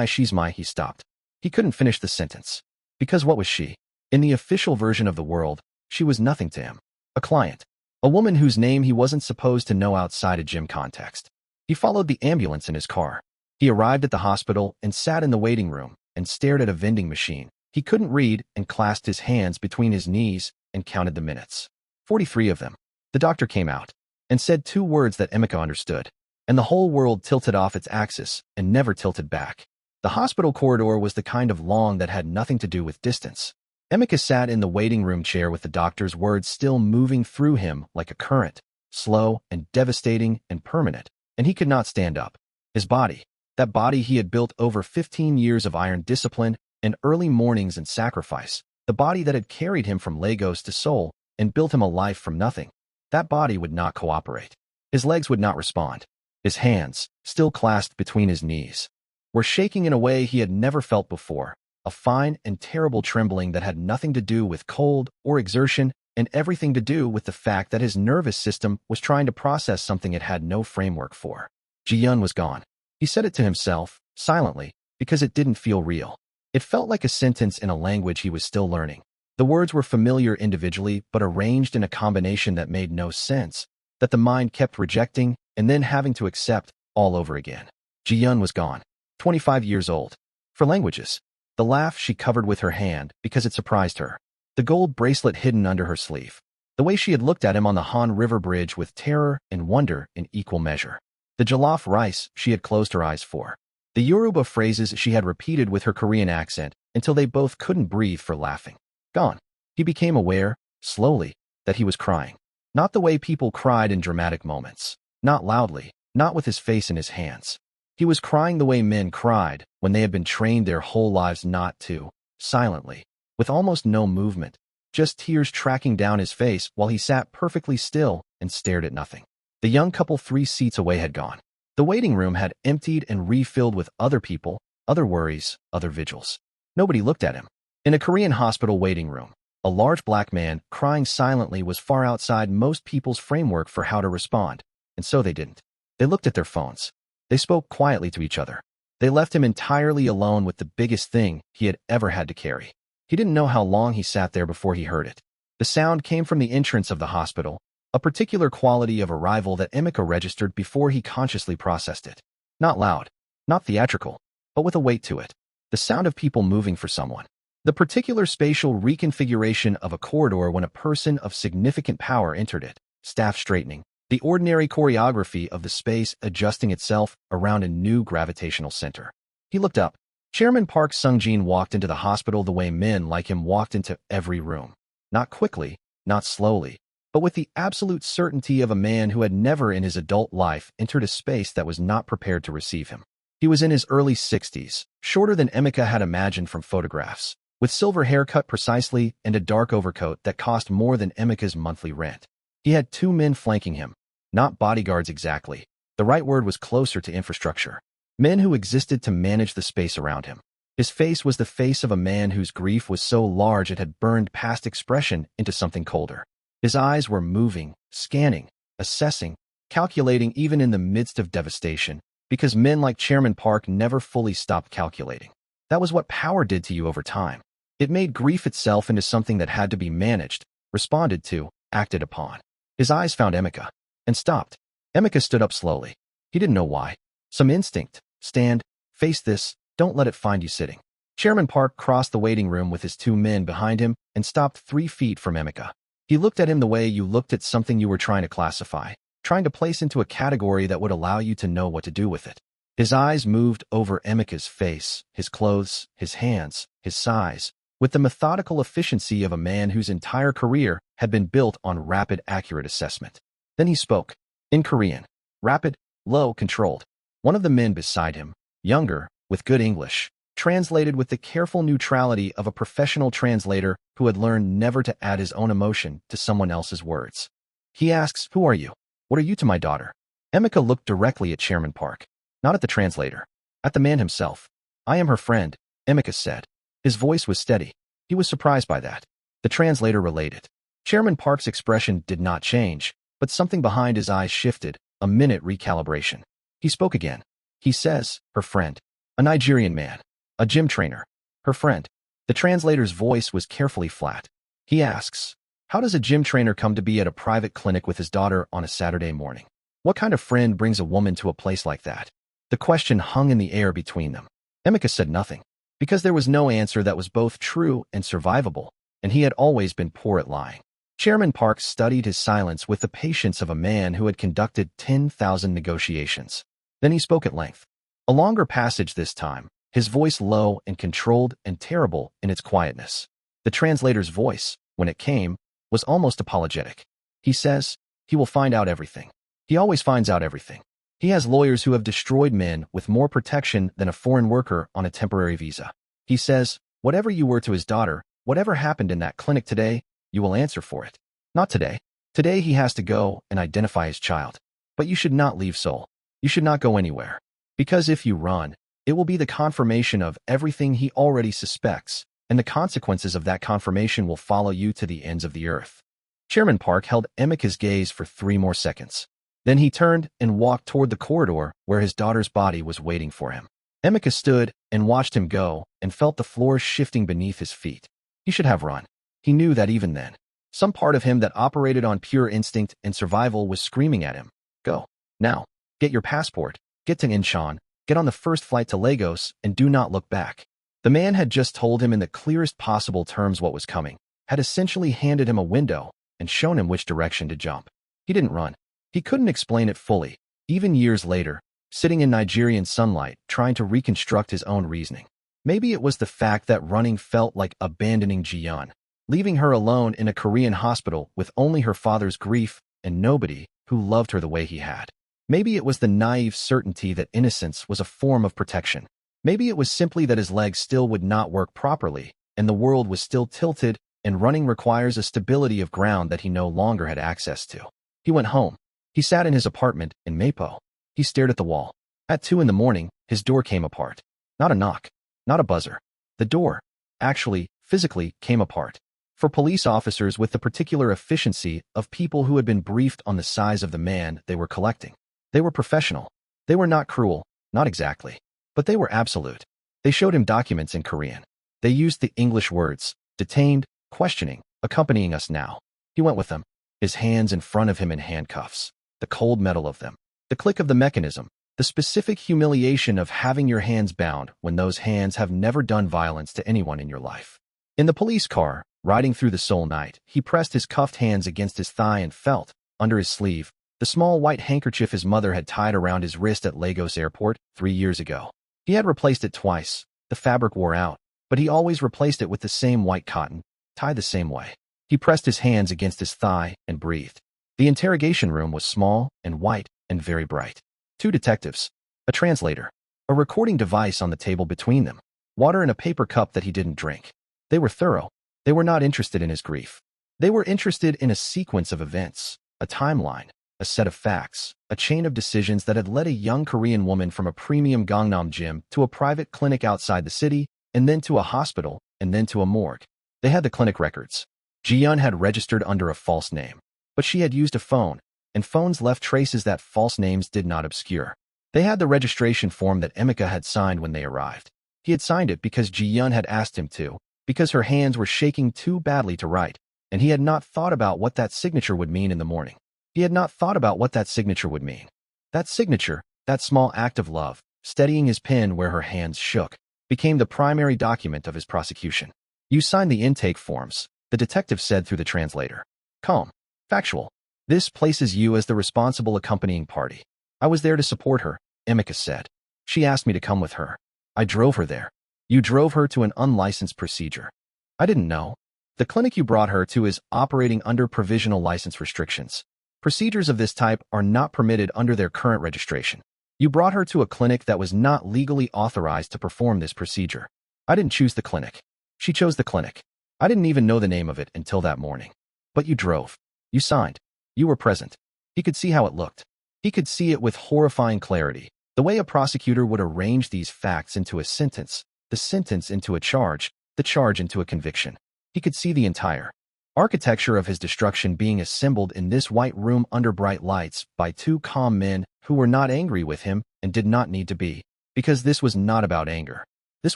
She's my, he stopped. He couldn't finish the sentence. Because what was she? In the official version of the world, she was nothing to him. A client. A woman whose name he wasn't supposed to know outside a gym context. He followed the ambulance in his car. He arrived at the hospital and sat in the waiting room and stared at a vending machine. He couldn't read and clasped his hands between his knees and counted the minutes. 43 of them. The doctor came out and said 2 words that Emeka understood, and the whole world tilted off its axis and never tilted back. The hospital corridor was the kind of long that had nothing to do with distance. Emeka sat in the waiting room chair with the doctor's words still moving through him like a current, slow and devastating and permanent, and he could not stand up. His body, That body he had built over 15 years of iron discipline and early mornings and sacrifice. The body that had carried him from Lagos to Seoul and built him a life from nothing. That body would not cooperate. His legs would not respond. His hands, still clasped between his knees, were shaking in a way he had never felt before, a fine and terrible trembling that had nothing to do with cold or exertion and everything to do with the fact that his nervous system was trying to process something it had no framework for. Ji-yun was gone. He said it to himself, silently, because it didn't feel real. It felt like a sentence in a language he was still learning. The words were familiar individually, but arranged in a combination that made no sense, that the mind kept rejecting and then having to accept all over again. Ji-yun was gone. 25 years old. For languages. The laugh she covered with her hand because it surprised her. The gold bracelet hidden under her sleeve. The way she had looked at him on the Han River Bridge with terror and wonder in equal measure. The jollof rice she had closed her eyes for. The Yoruba phrases she had repeated with her Korean accent until they both couldn't breathe for laughing. Gone. He became aware, slowly, that he was crying. Not the way people cried in dramatic moments. Not loudly, not with his face in his hands. He was crying the way men cried when they had been trained their whole lives not to, silently, with almost no movement, just tears tracking down his face while he sat perfectly still and stared at nothing. The young couple 3 seats away had gone. The waiting room had emptied and refilled with other people, other worries, other vigils. Nobody looked at him. In a Korean hospital waiting room, a large black man crying silently was far outside most people's framework for how to respond, and so they didn't. They looked at their phones. They spoke quietly to each other. They left him entirely alone with the biggest thing he had ever had to carry. He didn't know how long he sat there before he heard it. The sound came from the entrance of the hospital, a particular quality of arrival that Emeka registered before he consciously processed it. Not loud, not theatrical, but with a weight to it. The sound of people moving for someone. The particular spatial reconfiguration of a corridor when a person of significant power entered it, staff straightening, the ordinary choreography of the space adjusting itself around a new gravitational center. He looked up. Chairman Park Sung-jin walked into the hospital the way men like him walked into every room. Not quickly, not slowly, but with the absolute certainty of a man who had never in his adult life entered a space that was not prepared to receive him. He was in his early 60s, shorter than Emeka had imagined from photographs, with silver hair cut precisely and a dark overcoat that cost more than Emeka's monthly rent. He had 2 men flanking him, not bodyguards exactly. The right word was closer to infrastructure. Men who existed to manage the space around him. His face was the face of a man whose grief was so large it had burned past expression into something colder. His eyes were moving, scanning, assessing, calculating even in the midst of devastation, because men like Chairman Park never fully stopped calculating. That was what power did to you over time. It made grief itself into something that had to be managed, responded to, acted upon. His eyes found Emeka, and stopped. Emeka stood up slowly. He didn't know why. Some instinct. Stand, face this, don't let it find you sitting. Chairman Park crossed the waiting room with his 2 men behind him and stopped 3 feet from Emeka. He looked at him the way you looked at something you were trying to classify, trying to place into a category that would allow you to know what to do with it. His eyes moved over Emeka's face, his clothes, his hands, his size, with the methodical efficiency of a man whose entire career had been built on rapid, accurate assessment. Then he spoke, in Korean. Rapid, low, controlled. One of the men beside him, younger, with good English, translated with the careful neutrality of a professional translator who had learned never to add his own emotion to someone else's words. He asks, "Who are you? What are you to my daughter?" Emeka looked directly at Chairman Park, not at the translator, at the man himself. "I am her friend," Emeka said. His voice was steady. He was surprised by that. The translator related. Chairman Park's expression did not change, but something behind his eyes shifted, a minute recalibration. He spoke again. He says, "Her friend. A Nigerian man. A gym trainer. Her friend." The translator's voice was carefully flat. He asks, "How does a gym trainer come to be at a private clinic with his daughter on a Saturday morning? What kind of friend brings a woman to a place like that?" The question hung in the air between them. Emeka said nothing, because there was no answer that was both true and survivable, and he had always been poor at lying. Chairman Park studied his silence with the patience of a man who had conducted 10,000 negotiations. Then he spoke at length. A longer passage this time, his voice low and controlled and terrible in its quietness. The translator's voice, when it came, was almost apologetic. He says, "He will find out everything. He always finds out everything. He has lawyers who have destroyed men with more protection than a foreign worker on a temporary visa. He says, whatever you were to his daughter, whatever happened in that clinic today, you will answer for it. Not today. Today he has to go and identify his child. But you should not leave Seoul. You should not go anywhere. Because if you run, it will be the confirmation of everything he already suspects, and the consequences of that confirmation will follow you to the ends of the earth. Chairman Park held Emeka's gaze for 3 more seconds. Then he turned and walked toward the corridor where his daughter's body was waiting for him. Emeka stood and watched him go and felt the floor shifting beneath his feet. He should have run. He knew that even then. Some part of him that operated on pure instinct and survival was screaming at him. Go. Now. Get your passport. Get to Incheon. Get on the first flight to Lagos and do not look back. The man had just told him in the clearest possible terms what was coming, had essentially handed him a window and shown him which direction to jump. He didn't run. He couldn't explain it fully, even years later, sitting in Nigerian sunlight trying to reconstruct his own reasoning. Maybe it was the fact that running felt like abandoning Ji-yeon, leaving her alone in a Korean hospital with only her father's grief and nobody who loved her the way he had. Maybe it was the naive certainty that innocence was a form of protection. Maybe it was simply that his legs still would not work properly, and the world was still tilted, and running requires a stability of ground that he no longer had access to. He went home. He sat in his apartment in Mapo. He stared at the wall. At 2 in the morning, his door came apart. Not a knock. Not a buzzer. The door, actually, physically, came apart. For police officers with the particular efficiency of people who had been briefed on the size of the man they were collecting. They were professional. They were not cruel, not exactly. But they were absolute. They showed him documents in Korean. They used the English words, detained, questioning, accompanying us now. He went with them, his hands in front of him in handcuffs, the cold metal of them, the click of the mechanism, the specific humiliation of having your hands bound when those hands have never done violence to anyone in your life. In the police car, riding through the Seoul night, he pressed his cuffed hands against his thigh and felt, under his sleeve, the small white handkerchief his mother had tied around his wrist at Lagos airport 3 years ago. He had replaced it twice. The fabric wore out, but he always replaced it with the same white cotton, tied the same way. He pressed his hands against his thigh and breathed. The interrogation room was small and white and very bright. 2 detectives, a translator, a recording device on the table between them, water in a paper cup that he didn't drink. They were thorough. They were not interested in his grief. They were interested in a sequence of events, a timeline, a set of facts, a chain of decisions that had led a young Korean woman from a premium Gangnam gym to a private clinic outside the city, and then to a hospital, and then to a morgue. They had the clinic records. Ji-yeon had registered under a false name, but she had used a phone, and phones left traces that false names did not obscure. They had the registration form that Emeka had signed when they arrived. He had signed it because Ji-yeon had asked him to, because her hands were shaking too badly to write, and he had not thought about what that signature would mean in the morning. He had not thought about what that signature would mean. That signature, that small act of love, steadying his pen where her hands shook, became the primary document of his prosecution. You signed the intake forms, the detective said through the translator. Calm. Factual. This places you as the responsible accompanying party. I was there to support her, Emeka said. She asked me to come with her. I drove her there. You drove her to an unlicensed procedure. I didn't know. The clinic you brought her to is operating under provisional license restrictions. Procedures of this type are not permitted under their current registration. You brought her to a clinic that was not legally authorized to perform this procedure. I didn't choose the clinic. She chose the clinic. I didn't even know the name of it until that morning. But you drove. You signed. You were present. He could see how it looked. He could see it with horrifying clarity, the way a prosecutor would arrange these facts into a sentence, the sentence into a charge, the charge into a conviction. He could see the entire architecture of his destruction being assembled in this white room under bright lights by 2 calm men who were not angry with him and did not need to be, because this was not about anger. This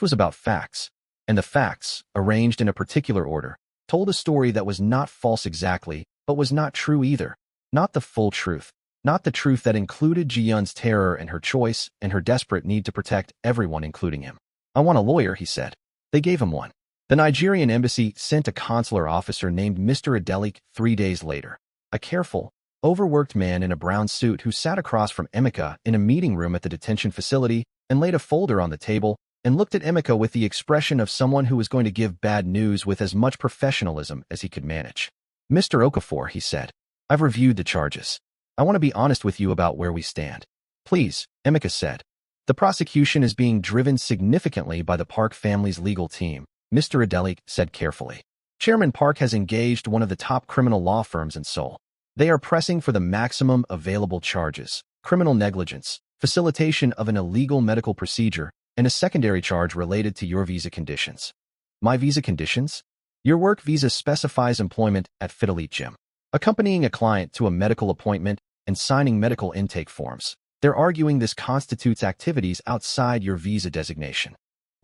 was about facts. And the facts, arranged in a particular order, told a story that was not false exactly, but was not true either. Not the full truth. Not the truth that included Ji-yeon's terror and her choice and her desperate need to protect everyone, including him. I want a lawyer, he said. They gave him one. The Nigerian embassy sent a consular officer named Mr. Adelik 3 days later. A careful, overworked man in a brown suit who sat across from Emeka in a meeting room at the detention facility and laid a folder on the table and looked at Emeka with the expression of someone who was going to give bad news with as much professionalism as he could manage. Mr. Okafor, he said, I've reviewed the charges. I want to be honest with you about where we stand. Please, Emeka said. The prosecution is being driven significantly by the Park family's legal team, Mr. Adelik said carefully. Chairman Park has engaged one of the top criminal law firms in Seoul. They are pressing for the maximum available charges: criminal negligence, facilitation of an illegal medical procedure, and a secondary charge related to your visa conditions. My visa conditions? Your work visa specifies employment at Fidelite Gym, accompanying a client to a medical appointment and signing medical intake forms. They're arguing this constitutes activities outside your visa designation.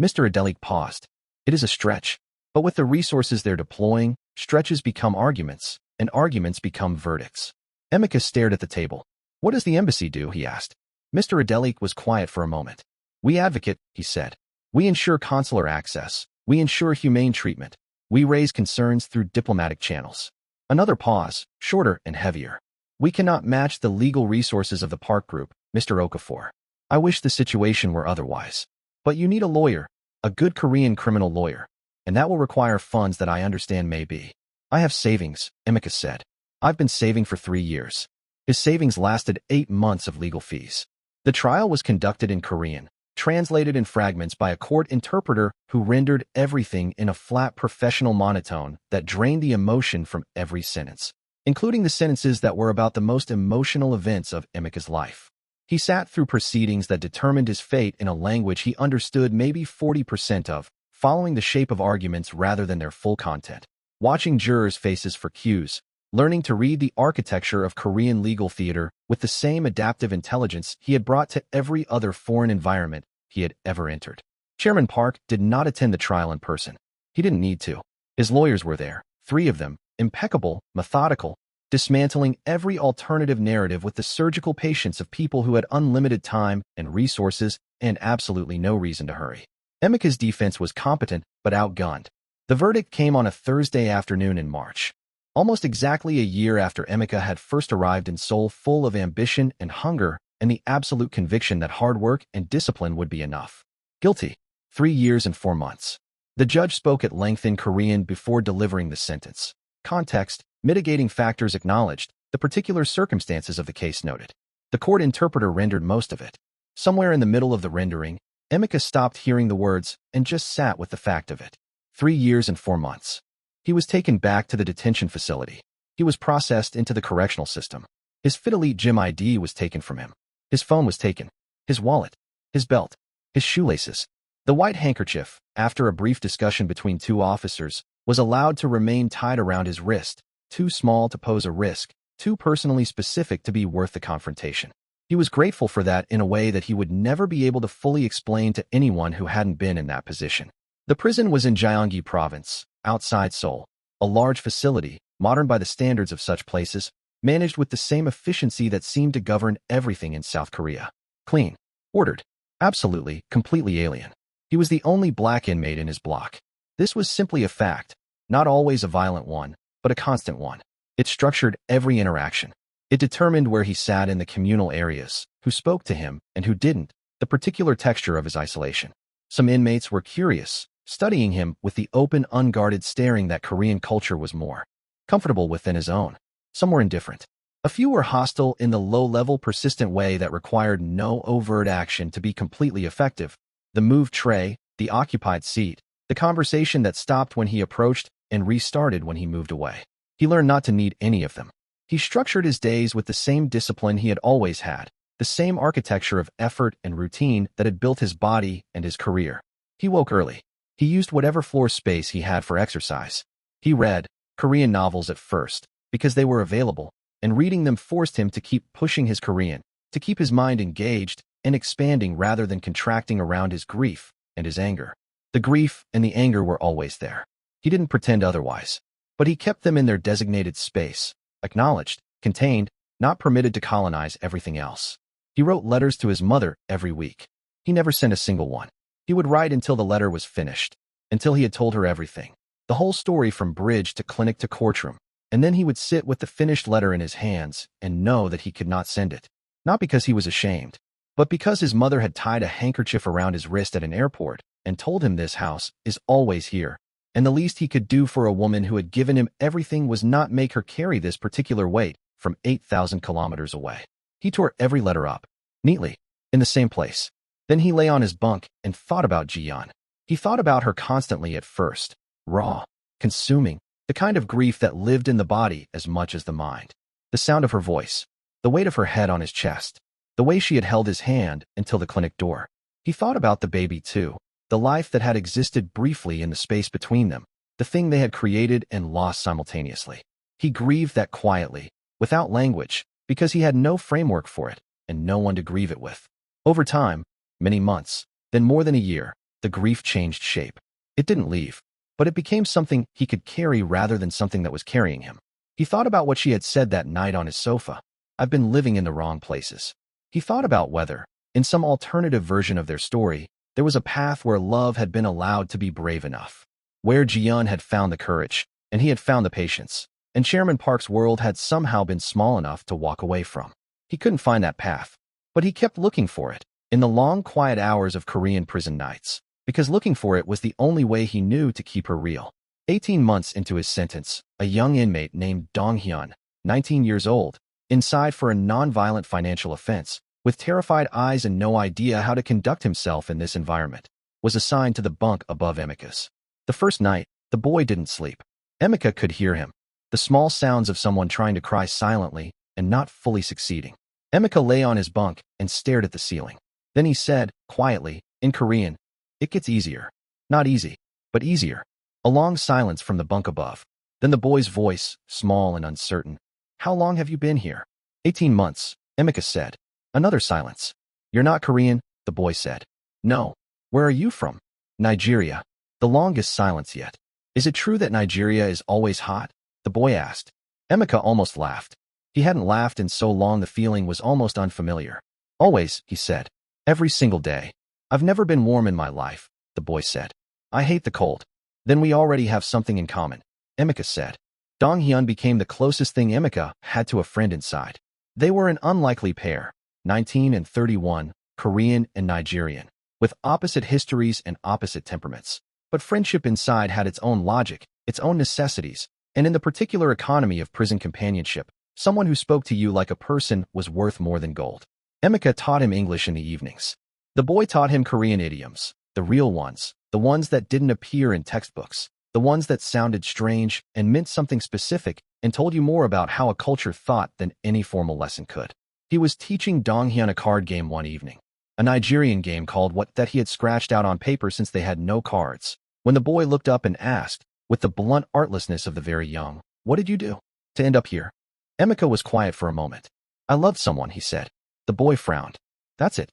Mr. Adelik paused. It is a stretch, but with the resources they're deploying, stretches become arguments, and arguments become verdicts. Emeka stared at the table. What does the embassy do? He asked. Mr. Adelik was quiet for a moment. We advocate, he said. We ensure consular access. We ensure humane treatment. We raise concerns through diplomatic channels. Another pause, shorter and heavier. We cannot match the legal resources of the Park Group, Mr. Okafor. I wish the situation were otherwise. But you need a lawyer, a good Korean criminal lawyer, and that will require funds that I understand may be. I have savings, Emeka said. I've been saving for 3 years. His savings lasted 8 months of legal fees. The trial was conducted in Korean, translated in fragments by a court interpreter who rendered everything in a flat professional monotone that drained the emotion from every sentence, including the sentences that were about the most emotional events of Emeka's life. He sat through proceedings that determined his fate in a language he understood maybe 40% of, following the shape of arguments rather than their full content, watching jurors' faces for cues, learning to read the architecture of Korean legal theater with the same adaptive intelligence he had brought to every other foreign environment he had ever entered. Chairman Park did not attend the trial in person. He didn't need to. His lawyers were there, 3 of them, impeccable, methodical, dismantling every alternative narrative with the surgical patience of people who had unlimited time and resources and absolutely no reason to hurry. Emeka's defense was competent but outgunned. The verdict came on a Thursday afternoon in March, almost exactly a year after Emeka had first arrived in Seoul, full of ambition and hunger and the absolute conviction that hard work and discipline would be enough. Guilty. 3 years and 4 months. The judge spoke at length in Korean before delivering the sentence. Context, mitigating factors acknowledged, the particular circumstances of the case noted. The court interpreter rendered most of it. Somewhere in the middle of the rendering, Emeka stopped hearing the words and just sat with the fact of it. 3 years and 4 months. He was taken back to the detention facility. He was processed into the correctional system. His Fidelite Gym ID was taken from him. His phone was taken. His wallet. His belt. His shoelaces. The white handkerchief, after a brief discussion between 2 officers, was allowed to remain tied around his wrist, too small to pose a risk, too personally specific to be worth the confrontation. He was grateful for that in a way that he would never be able to fully explain to anyone who hadn't been in that position. The prison was in Gyeonggi Province, outside Seoul, a large facility, modern by the standards of such places, managed with the same efficiency that seemed to govern everything in South Korea. Clean. Ordered. Absolutely, completely alien. He was the only black inmate in his block. This was simply a fact, not always a violent one, but a constant one. It structured every interaction. It determined where he sat in the communal areas, who spoke to him and who didn't, the particular texture of his isolation. Some inmates were curious, studying him with the open, unguarded staring that Korean culture was more comfortable with than his own. Some were indifferent. A few were hostile in the low-level, persistent way that required no overt action to be completely effective. The moved tray, the occupied seat, the conversation that stopped when he approached and restarted when he moved away. He learned not to need any of them. He structured his days with the same discipline he had always had, the same architecture of effort and routine that had built his body and his career. He woke early. He used whatever floor space he had for exercise. He read Korean novels at first, because they were available, and reading them forced him to keep pushing his Korean, to keep his mind engaged and expanding rather than contracting around his grief and his anger. The grief and the anger were always there. He didn't pretend otherwise, but he kept them in their designated space, acknowledged, contained, not permitted to colonize everything else. He wrote letters to his mother every week. He never sent a single one. He would write until the letter was finished, until he had told her everything, the whole story from bridge to clinic to courtroom, and then he would sit with the finished letter in his hands and know that he could not send it, not because he was ashamed, but because his mother had tied a handkerchief around his wrist at an airport and told him this house is always here, and the least he could do for a woman who had given him everything was not make her carry this particular weight from 8,000 kilometers away. He tore every letter up. neatly, in the same place. Then he lay on his bunk and thought about Ji-yeon. He thought about her constantly at first, raw, consuming, the kind of grief that lived in the body as much as the mind. The sound of her voice, the weight of her head on his chest, the way she had held his hand until the clinic door. He thought about the baby too, the life that had existed briefly in the space between them, the thing they had created and lost simultaneously. He grieved that quietly, without language, because he had no framework for it and no one to grieve it with. Over time, many months, then more than a year, the grief changed shape. It didn't leave, but it became something he could carry rather than something that was carrying him. He thought about what she had said that night on his sofa. I've been living in the wrong places. He thought about whether, in some alternative version of their story, there was a path where love had been allowed to be brave enough, where Ji-yeon had found the courage, and he had found the patience, and Chairman Park's world had somehow been small enough to walk away from. He couldn't find that path, but he kept looking for it, in the long, quiet hours of Korean prison nights, because looking for it was the only way he knew to keep her real. 18 months into his sentence, a young inmate named Dong-hyun, 19 years old, inside for a non-violent financial offense, with terrified eyes and no idea how to conduct himself in this environment, was assigned to the bunk above Emeka's. The first night, the boy didn't sleep. Emeka could hear him, the small sounds of someone trying to cry silently and not fully succeeding. Emeka lay on his bunk and stared at the ceiling. Then he said, quietly, in Korean, "It gets easier. Not easy, but easier." A long silence from the bunk above. Then the boy's voice, small and uncertain. "How long have you been here?" 18 months, Emeka said. Another silence. "You're not Korean?" the boy said. "No." "Where are you from?" "Nigeria." The longest silence yet. "Is it true that Nigeria is always hot?" the boy asked. Emeka almost laughed. He hadn't laughed in so long the feeling was almost unfamiliar. "Always," he said. "Every single day." "I've never been warm in my life," the boy said. "I hate the cold." "Then we already have something in common," Emeka said. Dong-hyun became the closest thing Emeka had to a friend inside. They were an unlikely pair, 19 and 31, Korean and Nigerian, with opposite histories and opposite temperaments. But friendship inside had its own logic, its own necessities, and in the particular economy of prison companionship, someone who spoke to you like a person was worth more than gold. Emeka taught him English in the evenings. The boy taught him Korean idioms, the real ones, the ones that didn't appear in textbooks, the ones that sounded strange and meant something specific and told you more about how a culture thought than any formal lesson could. He was teaching Dong-hyun a card game one evening, a Nigerian game called what that he had scratched out on paper since they had no cards, when the boy looked up and asked, with the blunt artlessness of the very young, "What did you do to end up here?" Emeka was quiet for a moment. "I loved someone," he said. The boy frowned. That's it.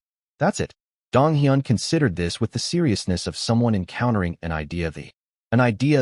Dong-hyun considered this with the seriousness of someone encountering an idea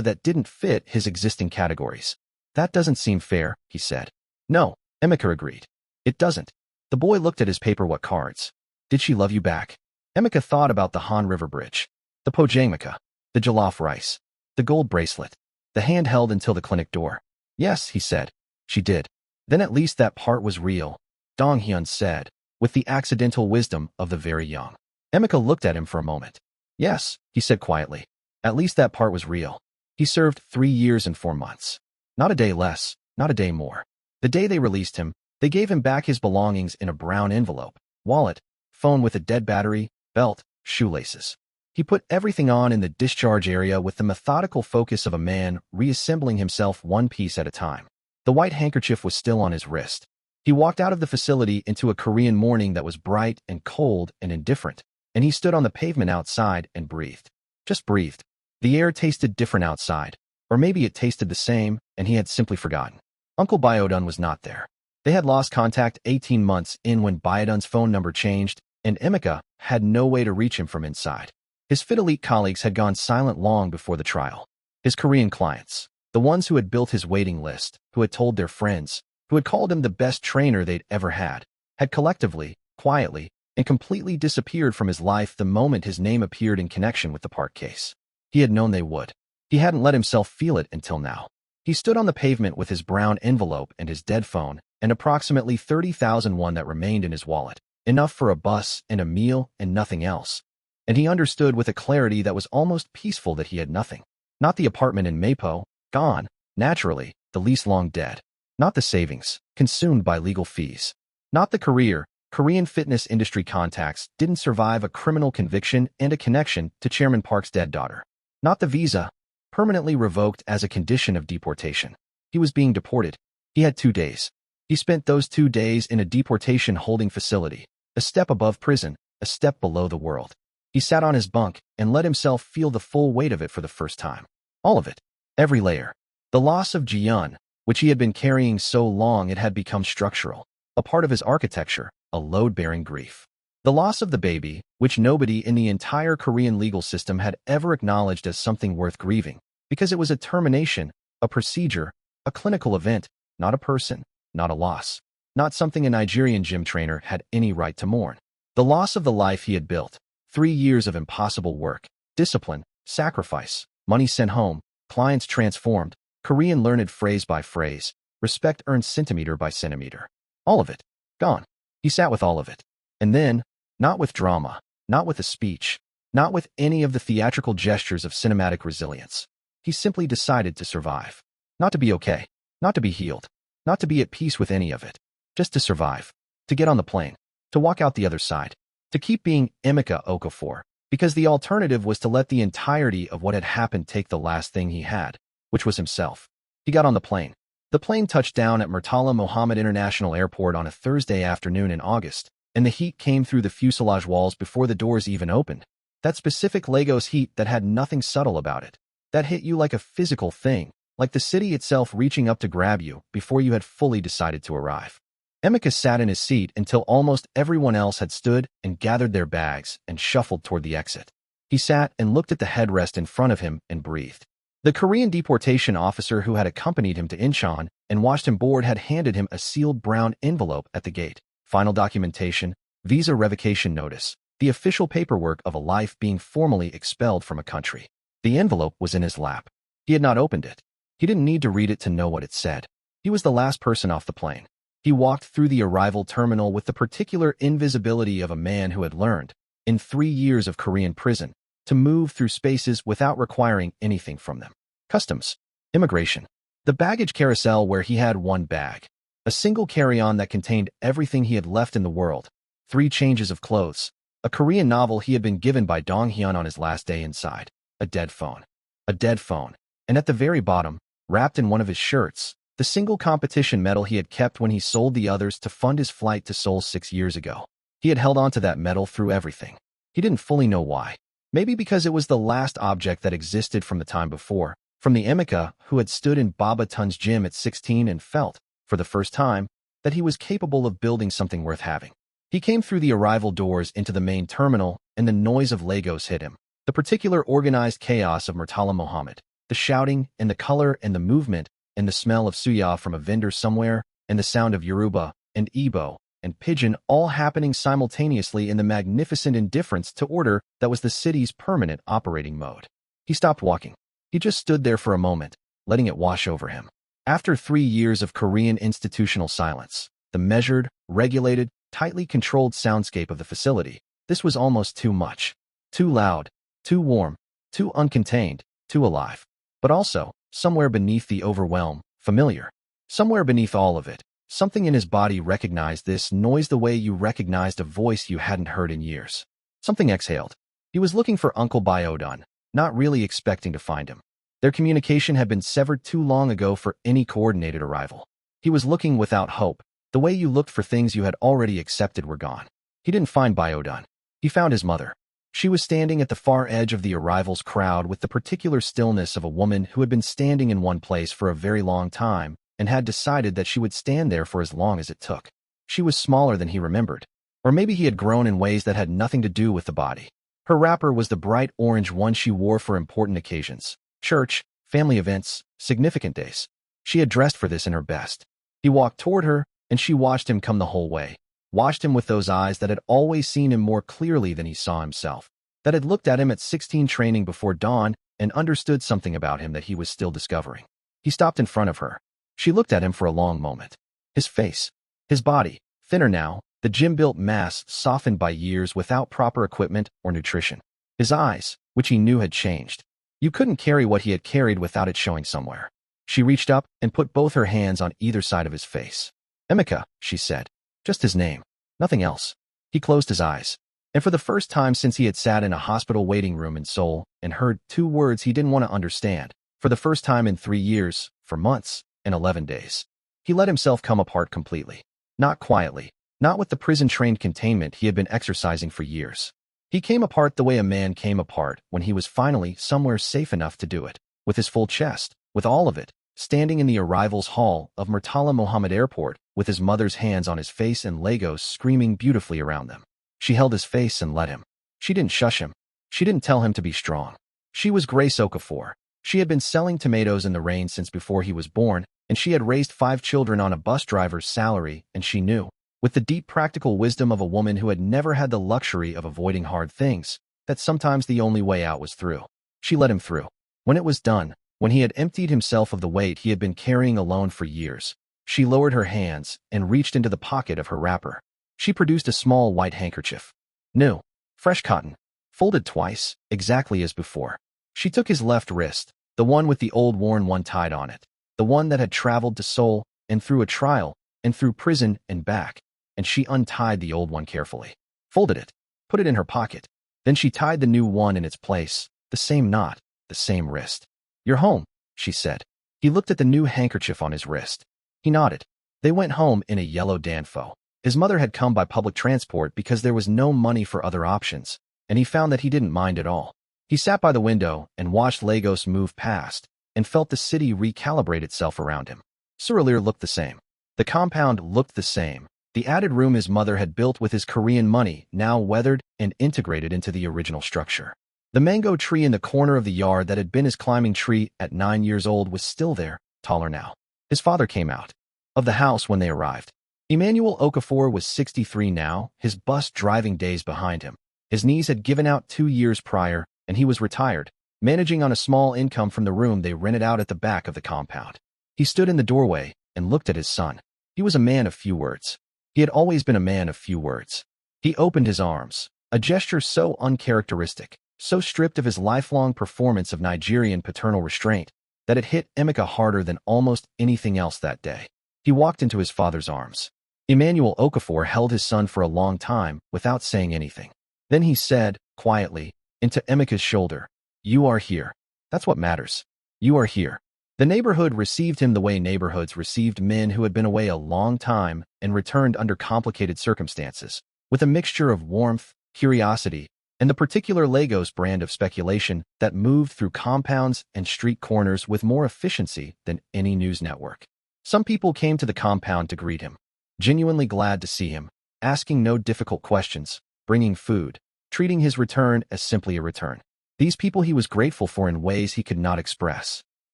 that didn't fit his existing categories. "That doesn't seem fair," he said. "No," Emeka agreed. "It doesn't." The boy looked at his paper what cards. "Did she love you back?" Emeka thought about the Han River Bridge, the pojangmaka, the jollof rice, the gold bracelet, the hand held until the clinic door. "Yes," he said. "She did." "Then at least that part was real," Dong-hyun said, with the accidental wisdom of the very young. Emeka looked at him for a moment. "Yes," he said quietly. "At least that part was real." He served 3 years and 4 months. Not a day less, not a day more. The day they released him, they gave him back his belongings in a brown envelope, wallet, phone with a dead battery, belt, shoelaces. He put everything on in the discharge area with the methodical focus of a man reassembling himself one piece at a time. The white handkerchief was still on his wrist. He walked out of the facility into a Korean morning that was bright and cold and indifferent, and he stood on the pavement outside and breathed. Just breathed. The air tasted different outside, or maybe it tasted the same, and he had simply forgotten. Uncle Biodun was not there. They had lost contact 18 months in when Biodun's phone number changed, and Emeka had no way to reach him from inside. His Fit Elite colleagues had gone silent long before the trial. His Korean clients, the ones who had built his waiting list, who had told their friends, who had called him the best trainer they'd ever had collectively, quietly, and completely disappeared from his life the moment his name appeared in connection with the Park case. He had known they would. He hadn't let himself feel it until now. He stood on the pavement with his brown envelope and his dead phone, and approximately 30,000 won that remained in his wallet, enough for a bus and a meal and nothing else. And he understood with a clarity that was almost peaceful that he had nothing. Not the apartment in Mapo, gone, naturally, the lease long dead. Not the savings, consumed by legal fees. Not the career, Korean fitness industry contacts didn't survive a criminal conviction and a connection to Chairman Park's dead daughter. Not the visa, permanently revoked as a condition of deportation. He was being deported. He had 2 days. He spent those 2 days in a deportation holding facility, a step above prison, a step below the world. He sat on his bunk and let himself feel the full weight of it for the first time. All of it. Every layer. The loss of Ji-yeon, which he had been carrying so long it had become structural, a part of his architecture, a load-bearing grief. The loss of the baby, which nobody in the entire Korean legal system had ever acknowledged as something worth grieving, because it was a termination, a procedure, a clinical event, not a person, not a loss, not something a Nigerian gym trainer had any right to mourn. The loss of the life he had built, 3 years of impossible work, discipline, sacrifice, money sent home, clients transformed, Korean learned phrase by phrase, respect earned centimeter by centimeter. All of it. Gone. He sat with all of it. And then, not with drama, not with a speech, not with any of the theatrical gestures of cinematic resilience. He simply decided to survive. Not to be okay. Not to be healed. Not to be at peace with any of it. Just to survive. To get on the plane. To walk out the other side. To keep being Emeka Okafor. Because the alternative was to let the entirety of what had happened take the last thing he had, which was himself. He got on the plane. The plane touched down at Murtala Mohammed International Airport on a Thursday afternoon in August, and the heat came through the fuselage walls before the doors even opened. That specific Lagos heat that had nothing subtle about it. That hit you like a physical thing, like the city itself reaching up to grab you before you had fully decided to arrive. Emeka sat in his seat until almost everyone else had stood and gathered their bags and shuffled toward the exit. He sat and looked at the headrest in front of him and breathed. The Korean deportation officer who had accompanied him to Incheon and watched him board had handed him a sealed brown envelope at the gate. Final documentation, visa revocation notice, the official paperwork of a life being formally expelled from a country. The envelope was in his lap. He had not opened it. He didn't need to read it to know what it said. He was the last person off the plane. He walked through the arrival terminal with the particular invisibility of a man who had learned, in 3 years of Korean prison, to move through spaces without requiring anything from them. Customs. Immigration. The baggage carousel where he had one bag. A single carry-on that contained everything he had left in the world. 3 changes of clothes. A Korean novel he had been given by Dong-hyun on his last day inside. A dead phone. A dead phone. And at the very bottom, wrapped in one of his shirts, the single competition medal he had kept when he sold the others to fund his flight to Seoul 6 years ago. He had held on to that medal through everything. He didn't fully know why. Maybe because it was the last object that existed from the time before, from the Emeka who had stood in Baba Tun's gym at 16 and felt, for the first time, that he was capable of building something worth having. He came through the arrival doors into the main terminal, and the noise of Lagos hit him. The particular organized chaos of Murtala Mohammed, the shouting and the color and the movement, and the smell of suya from a vendor somewhere, and the sound of Yoruba, and Igbo, and Pidgin all happening simultaneously in the magnificent indifference to order that was the city's permanent operating mode. He stopped walking. He just stood there for a moment, letting it wash over him. After 3 years of Korean institutional silence, the measured, regulated, tightly controlled soundscape of the facility, this was almost too much. Too loud, too warm, too uncontained, too alive. But also, somewhere beneath the overwhelm, familiar. Somewhere beneath all of it, something in his body recognized this noise the way you recognized a voice you hadn't heard in years. Something exhaled. He was looking for Uncle Biodun, not really expecting to find him. Their communication had been severed too long ago for any coordinated arrival. He was looking without hope, the way you looked for things you had already accepted were gone. He didn't find Biodun. He found his mother. She was standing at the far edge of the arrivals crowd with the particular stillness of a woman who had been standing in one place for a very long time and had decided that she would stand there for as long as it took. She was smaller than he remembered. Or maybe he had grown in ways that had nothing to do with the body. Her wrapper was the bright orange one she wore for important occasions. Church, family events, significant days. She had dressed for this in her best. He walked toward her, and she watched him come the whole way. Watched him with those eyes that had always seen him more clearly than he saw himself, that had looked at him at 16 training before dawn and understood something about him that he was still discovering. He stopped in front of her. She looked at him for a long moment. His face, his body, thinner now, the gym-built mass softened by years without proper equipment or nutrition. His eyes, which he knew had changed. You couldn't carry what he had carried without it showing somewhere. She reached up and put both her hands on either side of his face. Emeka, she said. Just his name. Nothing else. He closed his eyes. And for the first time since he had sat in a hospital waiting room in Seoul and heard two words he didn't want to understand, for the first time in 3 years, for months, and 11 days, he let himself come apart completely. Not quietly, not with the prison-trained containment he had been exercising for years. He came apart the way a man came apart when he was finally somewhere safe enough to do it, with his full chest, with all of it, standing in the arrivals hall of Murtala Mohammed Airport, with his mother's hands on his face and Legos screaming beautifully around them. She held his face and let him. She didn't shush him. She didn't tell him to be strong. She was Grace Okafor. She had been selling tomatoes in the rain since before he was born, and she had raised 5 children on a bus driver's salary, and she knew, with the deep practical wisdom of a woman who had never had the luxury of avoiding hard things, that sometimes the only way out was through. She let him through. When it was done, when he had emptied himself of the weight he had been carrying alone for years, she lowered her hands and reached into the pocket of her wrapper. She produced a small white handkerchief. New, fresh cotton, folded twice, exactly as before. She took his left wrist, the one with the old worn one tied on it, the one that had traveled to Seoul and through a trial and through prison and back, and she untied the old one carefully, folded it, put it in her pocket. Then she tied the new one in its place, the same knot, the same wrist. "You're home," she said. He looked at the new handkerchief on his wrist. He nodded. They went home in a yellow Danfo. His mother had come by public transport because there was no money for other options, and he found that he didn't mind at all. He sat by the window and watched Lagos move past, and felt the city recalibrate itself around him. Surulere looked the same. The compound looked the same. The added room his mother had built with his Korean money now weathered and integrated into the original structure. The mango tree in the corner of the yard that had been his climbing tree at 9 years old was still there, taller now. His father came out of the house when they arrived. Emeka Okafor was 63 now, his bus driving days behind him. His knees had given out 2 years prior, and he was retired, managing on a small income from the room they rented out at the back of the compound. He stood in the doorway and looked at his son. He was a man of few words. He had always been a man of few words. He opened his arms, a gesture so uncharacteristic, so stripped of his lifelong performance of Nigerian paternal restraint, that it hit Emeka harder than almost anything else that day. He walked into his father's arms. Emeka Okafor held his son for a long time without saying anything. Then he said, quietly, into Emeka's shoulder, "You are here. That's what matters. You are here." The neighborhood received him the way neighborhoods received men who had been away a long time and returned under complicated circumstances, with a mixture of warmth, curiosity, and the particular Lagos brand of speculation that moved through compounds and street corners with more efficiency than any news network. Some people came to the compound to greet him, genuinely glad to see him, asking no difficult questions, bringing food, treating his return as simply a return. These people he was grateful for in ways he could not express.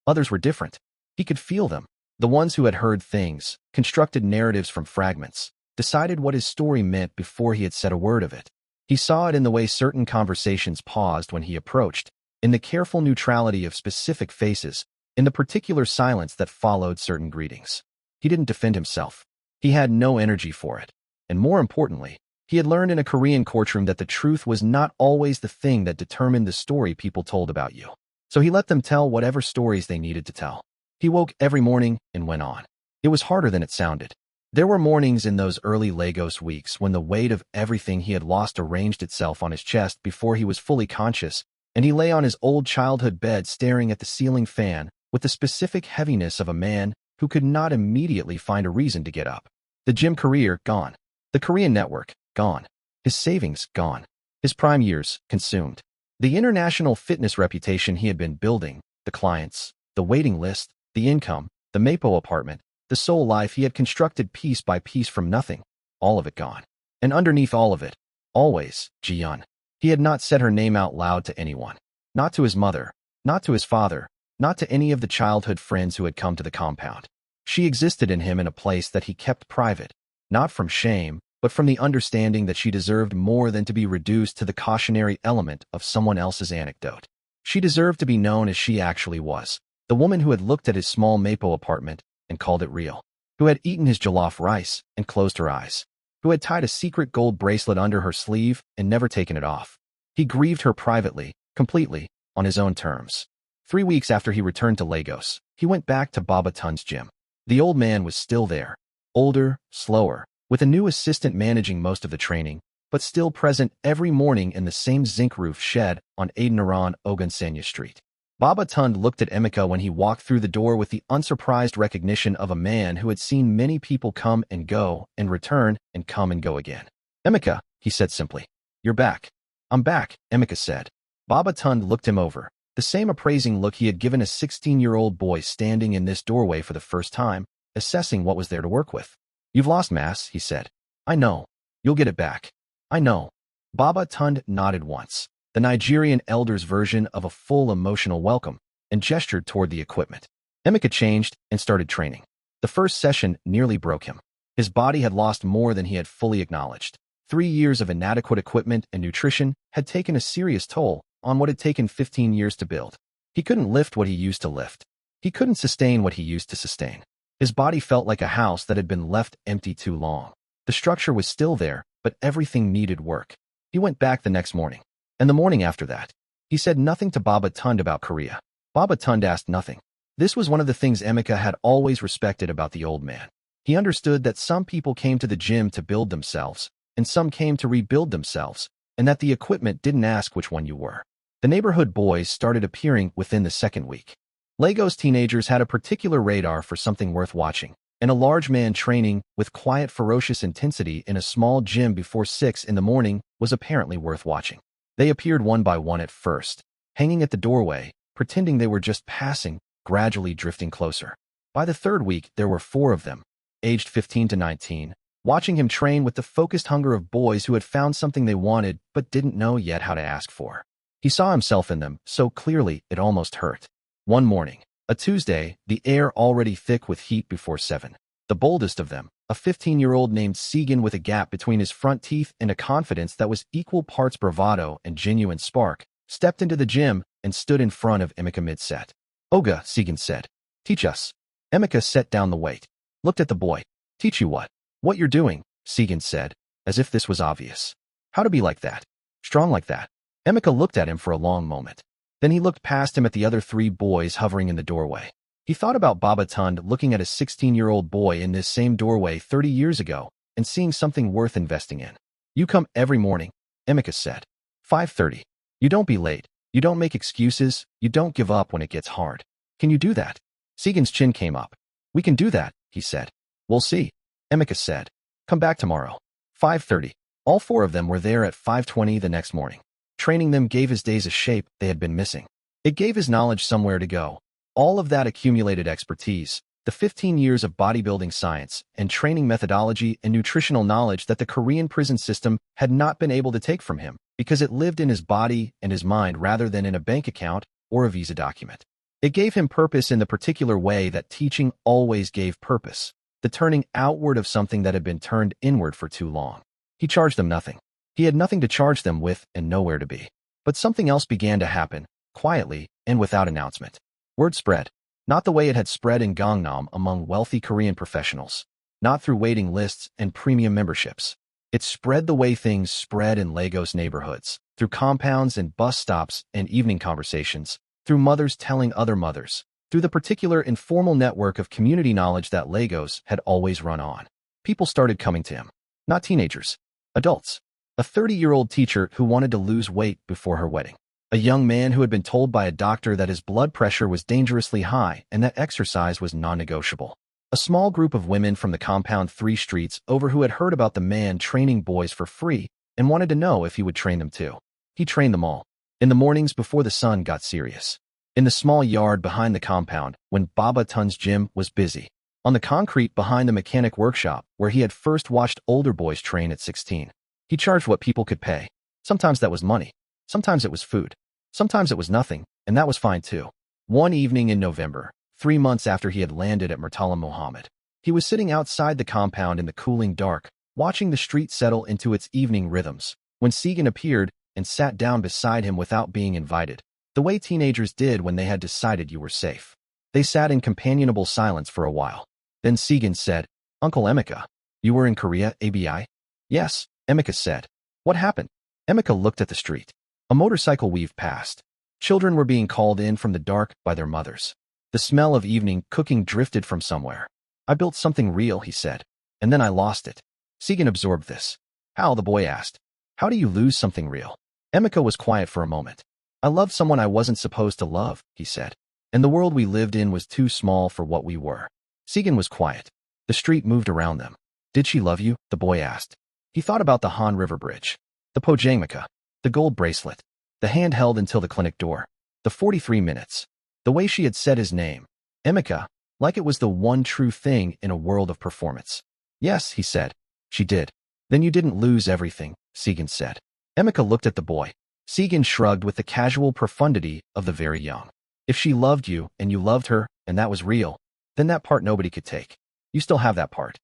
Others were different. He could feel them. The ones who had heard things, constructed narratives from fragments, decided what his story meant before he had said a word of it. He saw it in the way certain conversations paused when he approached, in the careful neutrality of specific faces, in the particular silence that followed certain greetings. He didn't defend himself. He had no energy for it. And more importantly, he had learned in a Korean courtroom that the truth was not always the thing that determined the story people told about you. So he let them tell whatever stories they needed to tell. He woke every morning and went on. It was harder than it sounded. There were mornings in those early Lagos weeks when the weight of everything he had lost arranged itself on his chest before he was fully conscious, and he lay on his old childhood bed staring at the ceiling fan with the specific heaviness of a man who could not immediately find a reason to get up. The gym career, gone. The Korean network, gone. His savings, gone. His prime years, consumed. The international fitness reputation he had been building, the clients, the waiting list, the income, the Mapo apartment, the soul life he had constructed piece by piece from nothing, all of it gone. And underneath all of it, always, Ji-yeon. He had not said her name out loud to anyone. Not to his mother, not to his father, not to any of the childhood friends who had come to the compound. She existed in him in a place that he kept private, not from shame, but from the understanding that she deserved more than to be reduced to the cautionary element of someone else's anecdote. She deserved to be known as she actually was, the woman who had looked at his small Mapo apartment and called it real, who had eaten his jollof rice and closed her eyes, who had tied a secret gold bracelet under her sleeve and never taken it off. He grieved her privately, completely, on his own terms. 3 weeks after he returned to Lagos, he went back to Baba Tun's gym. The old man was still there, older, slower, with a new assistant managing most of the training, but still present every morning in the same zinc-roof shed on Adeniran Ogunsanya Street. Baba Tund looked at Emeka when he walked through the door with the unsurprised recognition of a man who had seen many people come and go and return and come and go again. "Emeka," he said simply. "You're back." "I'm back," Emeka said. Baba Tund looked him over, the same appraising look he had given a 16-year-old boy standing in this doorway for the first time, assessing what was there to work with. "You've lost mass," he said. "I know. You'll get it back." "I know." Baba Tund nodded once, the Nigerian elder's version of a full emotional welcome, and gestured toward the equipment. Emeka changed and started training. The first session nearly broke him. His body had lost more than he had fully acknowledged. 3 years of inadequate equipment and nutrition had taken a serious toll on what had taken 15 years to build. He couldn't lift what he used to lift. He couldn't sustain what he used to sustain. His body felt like a house that had been left empty too long. The structure was still there, but everything needed work. He went back the next morning. And the morning after that. He said nothing to Baba Tund about Korea. Baba Tund asked nothing. This was one of the things Emeka had always respected about the old man. He understood that some people came to the gym to build themselves, and some came to rebuild themselves, and that the equipment didn't ask which one you were. The neighborhood boys started appearing within the second week. Lagos teenagers had a particular radar for something worth watching, and a large man training with quiet, ferocious intensity in a small gym before 6 in the morning was apparently worth watching. They appeared one by one at first, hanging at the doorway, pretending they were just passing, gradually drifting closer. By the third week, there were 4 of them, aged 15 to 19, watching him train with the focused hunger of boys who had found something they wanted but didn't know yet how to ask for. He saw himself in them so clearly it almost hurt. One morning, a Tuesday, the air already thick with heat before 7. The boldest of them, a 15-year-old named Segan with a gap between his front teeth and a confidence that was equal parts bravado and genuine spark, stepped into the gym and stood in front of Emeka mid-set. "Oga," Segan said. "Teach us." Emeka set down the weight, looked at the boy. "Teach you what?" "What you're doing," Segan said, as if this was obvious. "How to be like that. Strong like that." Emeka looked at him for a long moment. Then he looked past him at the other 3 boys hovering in the doorway. He thought about Baba Tund looking at a 16-year-old boy in this same doorway 30 years ago and seeing something worth investing in. "You come every morning," Emeka said. 5:30. "You don't be late. You don't make excuses. You don't give up when it gets hard. Can you do that?" Segan's chin came up. "We can do that," he said. "We'll see," Emeka said. "Come back tomorrow." 5:30. All 4 of them were there at 5:20 the next morning. Training them gave his days a shape they had been missing. It gave his knowledge somewhere to go. All of that accumulated expertise, the 15 years of bodybuilding science and training methodology and nutritional knowledge that the Korean prison system had not been able to take from him because it lived in his body and his mind rather than in a bank account or a visa document. It gave him purpose in the particular way that teaching always gave purpose, the turning outward of something that had been turned inward for too long. He charged them nothing. He had nothing to charge them with and nowhere to be. But something else began to happen, quietly and without announcement. Word spread, not the way it had spread in Gangnam among wealthy Korean professionals, not through waiting lists and premium memberships. It spread the way things spread in Lagos neighborhoods, through compounds and bus stops and evening conversations, through mothers telling other mothers, through the particular informal network of community knowledge that Lagos had always run on. People started coming to him. Not teenagers, adults. A 30-year-old teacher who wanted to lose weight before her wedding. A young man who had been told by a doctor that his blood pressure was dangerously high and that exercise was non-negotiable. A small group of women from the compound 3 streets over who had heard about the man training boys for free and wanted to know if he would train them too. He trained them all. In the mornings before the sun got serious. In the small yard behind the compound when Baba Tund's gym was busy. On the concrete behind the mechanic workshop where he had first watched older boys train at 16. He charged what people could pay. Sometimes that was money. Sometimes it was food. Sometimes it was nothing, and that was fine too. One evening in November, 3 months after he had landed at Murtala Mohammed, he was sitting outside the compound in the cooling dark, watching the street settle into its evening rhythms, when Segan appeared and sat down beside him without being invited, the way teenagers did when they had decided you were safe. They sat in companionable silence for a while. Then Segan said, "Uncle Emeka, you were in Korea, ABI?" "Yes," Emeka said. "What happened?" Emeka looked at the street. A motorcycle weaved past. Children were being called in from the dark by their mothers. The smell of evening cooking drifted from somewhere. "I built something real," he said, "and then I lost it." Segan absorbed this. How, the boy asked. How do you lose something real? Emeka was quiet for a moment. I loved someone I wasn't supposed to love, he said. And the world we lived in was too small for what we were. Segan was quiet. The street moved around them. Did she love you? The boy asked. He thought about the Han River Bridge, the Pojangmaka, the gold bracelet, the hand held until the clinic door, the 43 minutes, the way she had said his name, Emeka, like it was the one true thing in a world of performance. Yes, he said. She did. Then you didn't lose everything, Segan said. Emeka looked at the boy. Segan shrugged with the casual profundity of the very young. If she loved you and you loved her, and that was real, then that part nobody could take. You still have that part.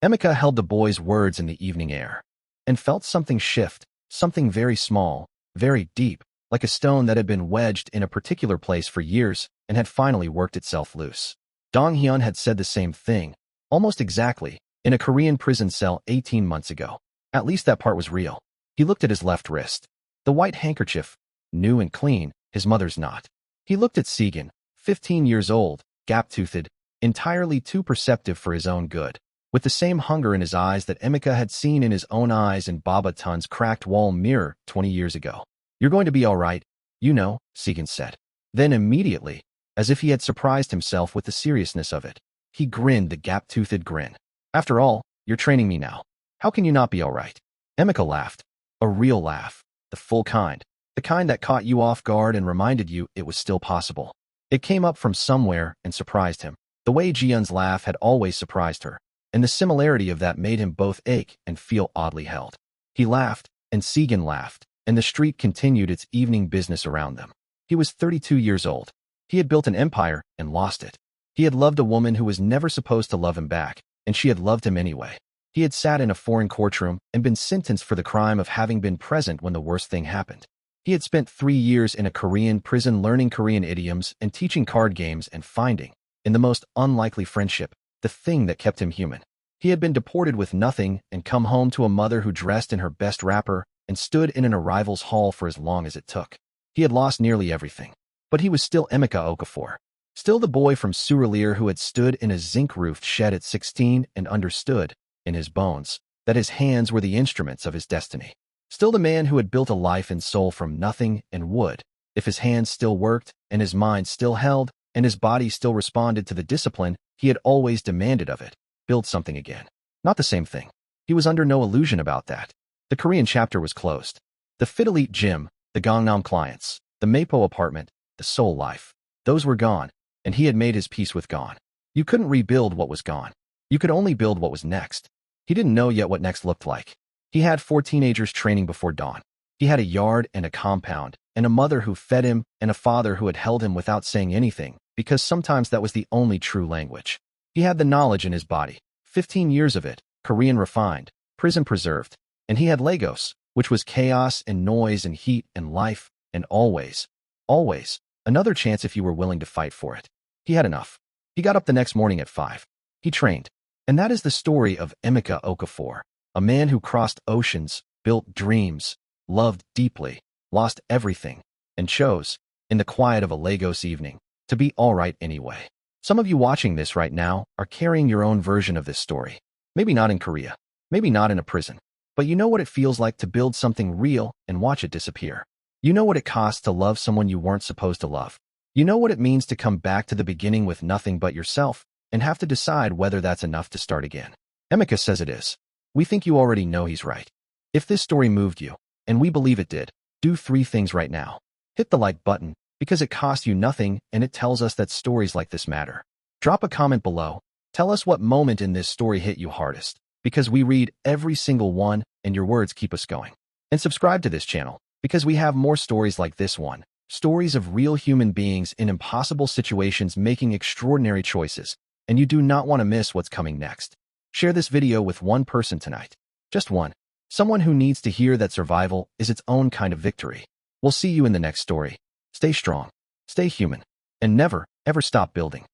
Emeka held the boy's words in the evening air and felt something shift, something very small, very deep, like a stone that had been wedged in a particular place for years and had finally worked itself loose. Dong Hyun had said the same thing, almost exactly, in a Korean prison cell 18 months ago. At least that part was real. He looked at his left wrist. The white handkerchief, new and clean, his mother's not. He looked at Segan, 15 years old, gap-toothed, entirely too perceptive for his own good, with the same hunger in his eyes that Emeka had seen in his own eyes in Baba Tun's cracked wall mirror 20 years ago. You're going to be all right, you know, Segan said. Then immediately, as if he had surprised himself with the seriousness of it, he grinned the gap-toothed grin. After all, you're training me now. How can you not be all right? Emeka laughed. A real laugh. The full kind. The kind that caught you off guard and reminded you it was still possible. It came up from somewhere and surprised him. The way Ji-Eun's laugh had always surprised her, and the similarity of that made him both ache and feel oddly held. He laughed, and Segan laughed, and the street continued its evening business around them. He was 32 years old. He had built an empire and lost it. He had loved a woman who was never supposed to love him back, and she had loved him anyway. He had sat in a foreign courtroom and been sentenced for the crime of having been present when the worst thing happened. He had spent 3 years in a Korean prison learning Korean idioms and teaching card games and finding, in the most unlikely friendship, the thing that kept him human. He had been deported with nothing and come home to a mother who dressed in her best wrapper and stood in an arrival's hall for as long as it took. He had lost nearly everything. But he was still Emeka Okafor. Still the boy from Surulere who had stood in a zinc-roofed shed at 16 and understood, in his bones, that his hands were the instruments of his destiny. Still the man who had built a life in Seoul from nothing and would, if his hands still worked and his mind still held and his body still responded to the discipline he had always demanded of it, build something again. Not the same thing. He was under no illusion about that. The Korean chapter was closed. The Fit Elite gym, the Gangnam clients, the Mapo apartment, the Seoul life, those were gone, and he had made his peace with gone. You couldn't rebuild what was gone. You could only build what was next. He didn't know yet what next looked like. He had 4 teenagers training before dawn. He had a yard and a compound, and a mother who fed him, and a father who had held him without saying anything, because sometimes that was the only true language. He had the knowledge in his body, 15 years of it, Korean refined, prison preserved, and he had Lagos, which was chaos and noise and heat and life, and always, another chance if you were willing to fight for it. He had enough. He got up the next morning at 5. He trained. And that is the story of Emeka Okafor, a man who crossed oceans, built dreams, loved deeply, lost everything, and chose, in the quiet of a Lagos evening, to be all right anyway. Some of you watching this right now are carrying your own version of this story. Maybe not in Korea, maybe not in a prison, but you know what it feels like to build something real and watch it disappear. You know what it costs to love someone you weren't supposed to love. You know what it means to come back to the beginning with nothing but yourself and have to decide whether that's enough to start again. Emeka says it is. We think you already know he's right. If this story moved you, and we believe it did, do 3 things right now. Hit the like button, because it costs you nothing and it tells us that stories like this matter. Drop a comment below. Tell us what moment in this story hit you hardest, because we read every single one and your words keep us going. And subscribe to this channel, because we have more stories like this one. Stories of real human beings in impossible situations making extraordinary choices, and you do not want to miss what's coming next. Share this video with one person tonight. Just one. Someone who needs to hear that survival is its own kind of victory. We'll see you in the next story. Stay strong, stay human, and never, ever stop building.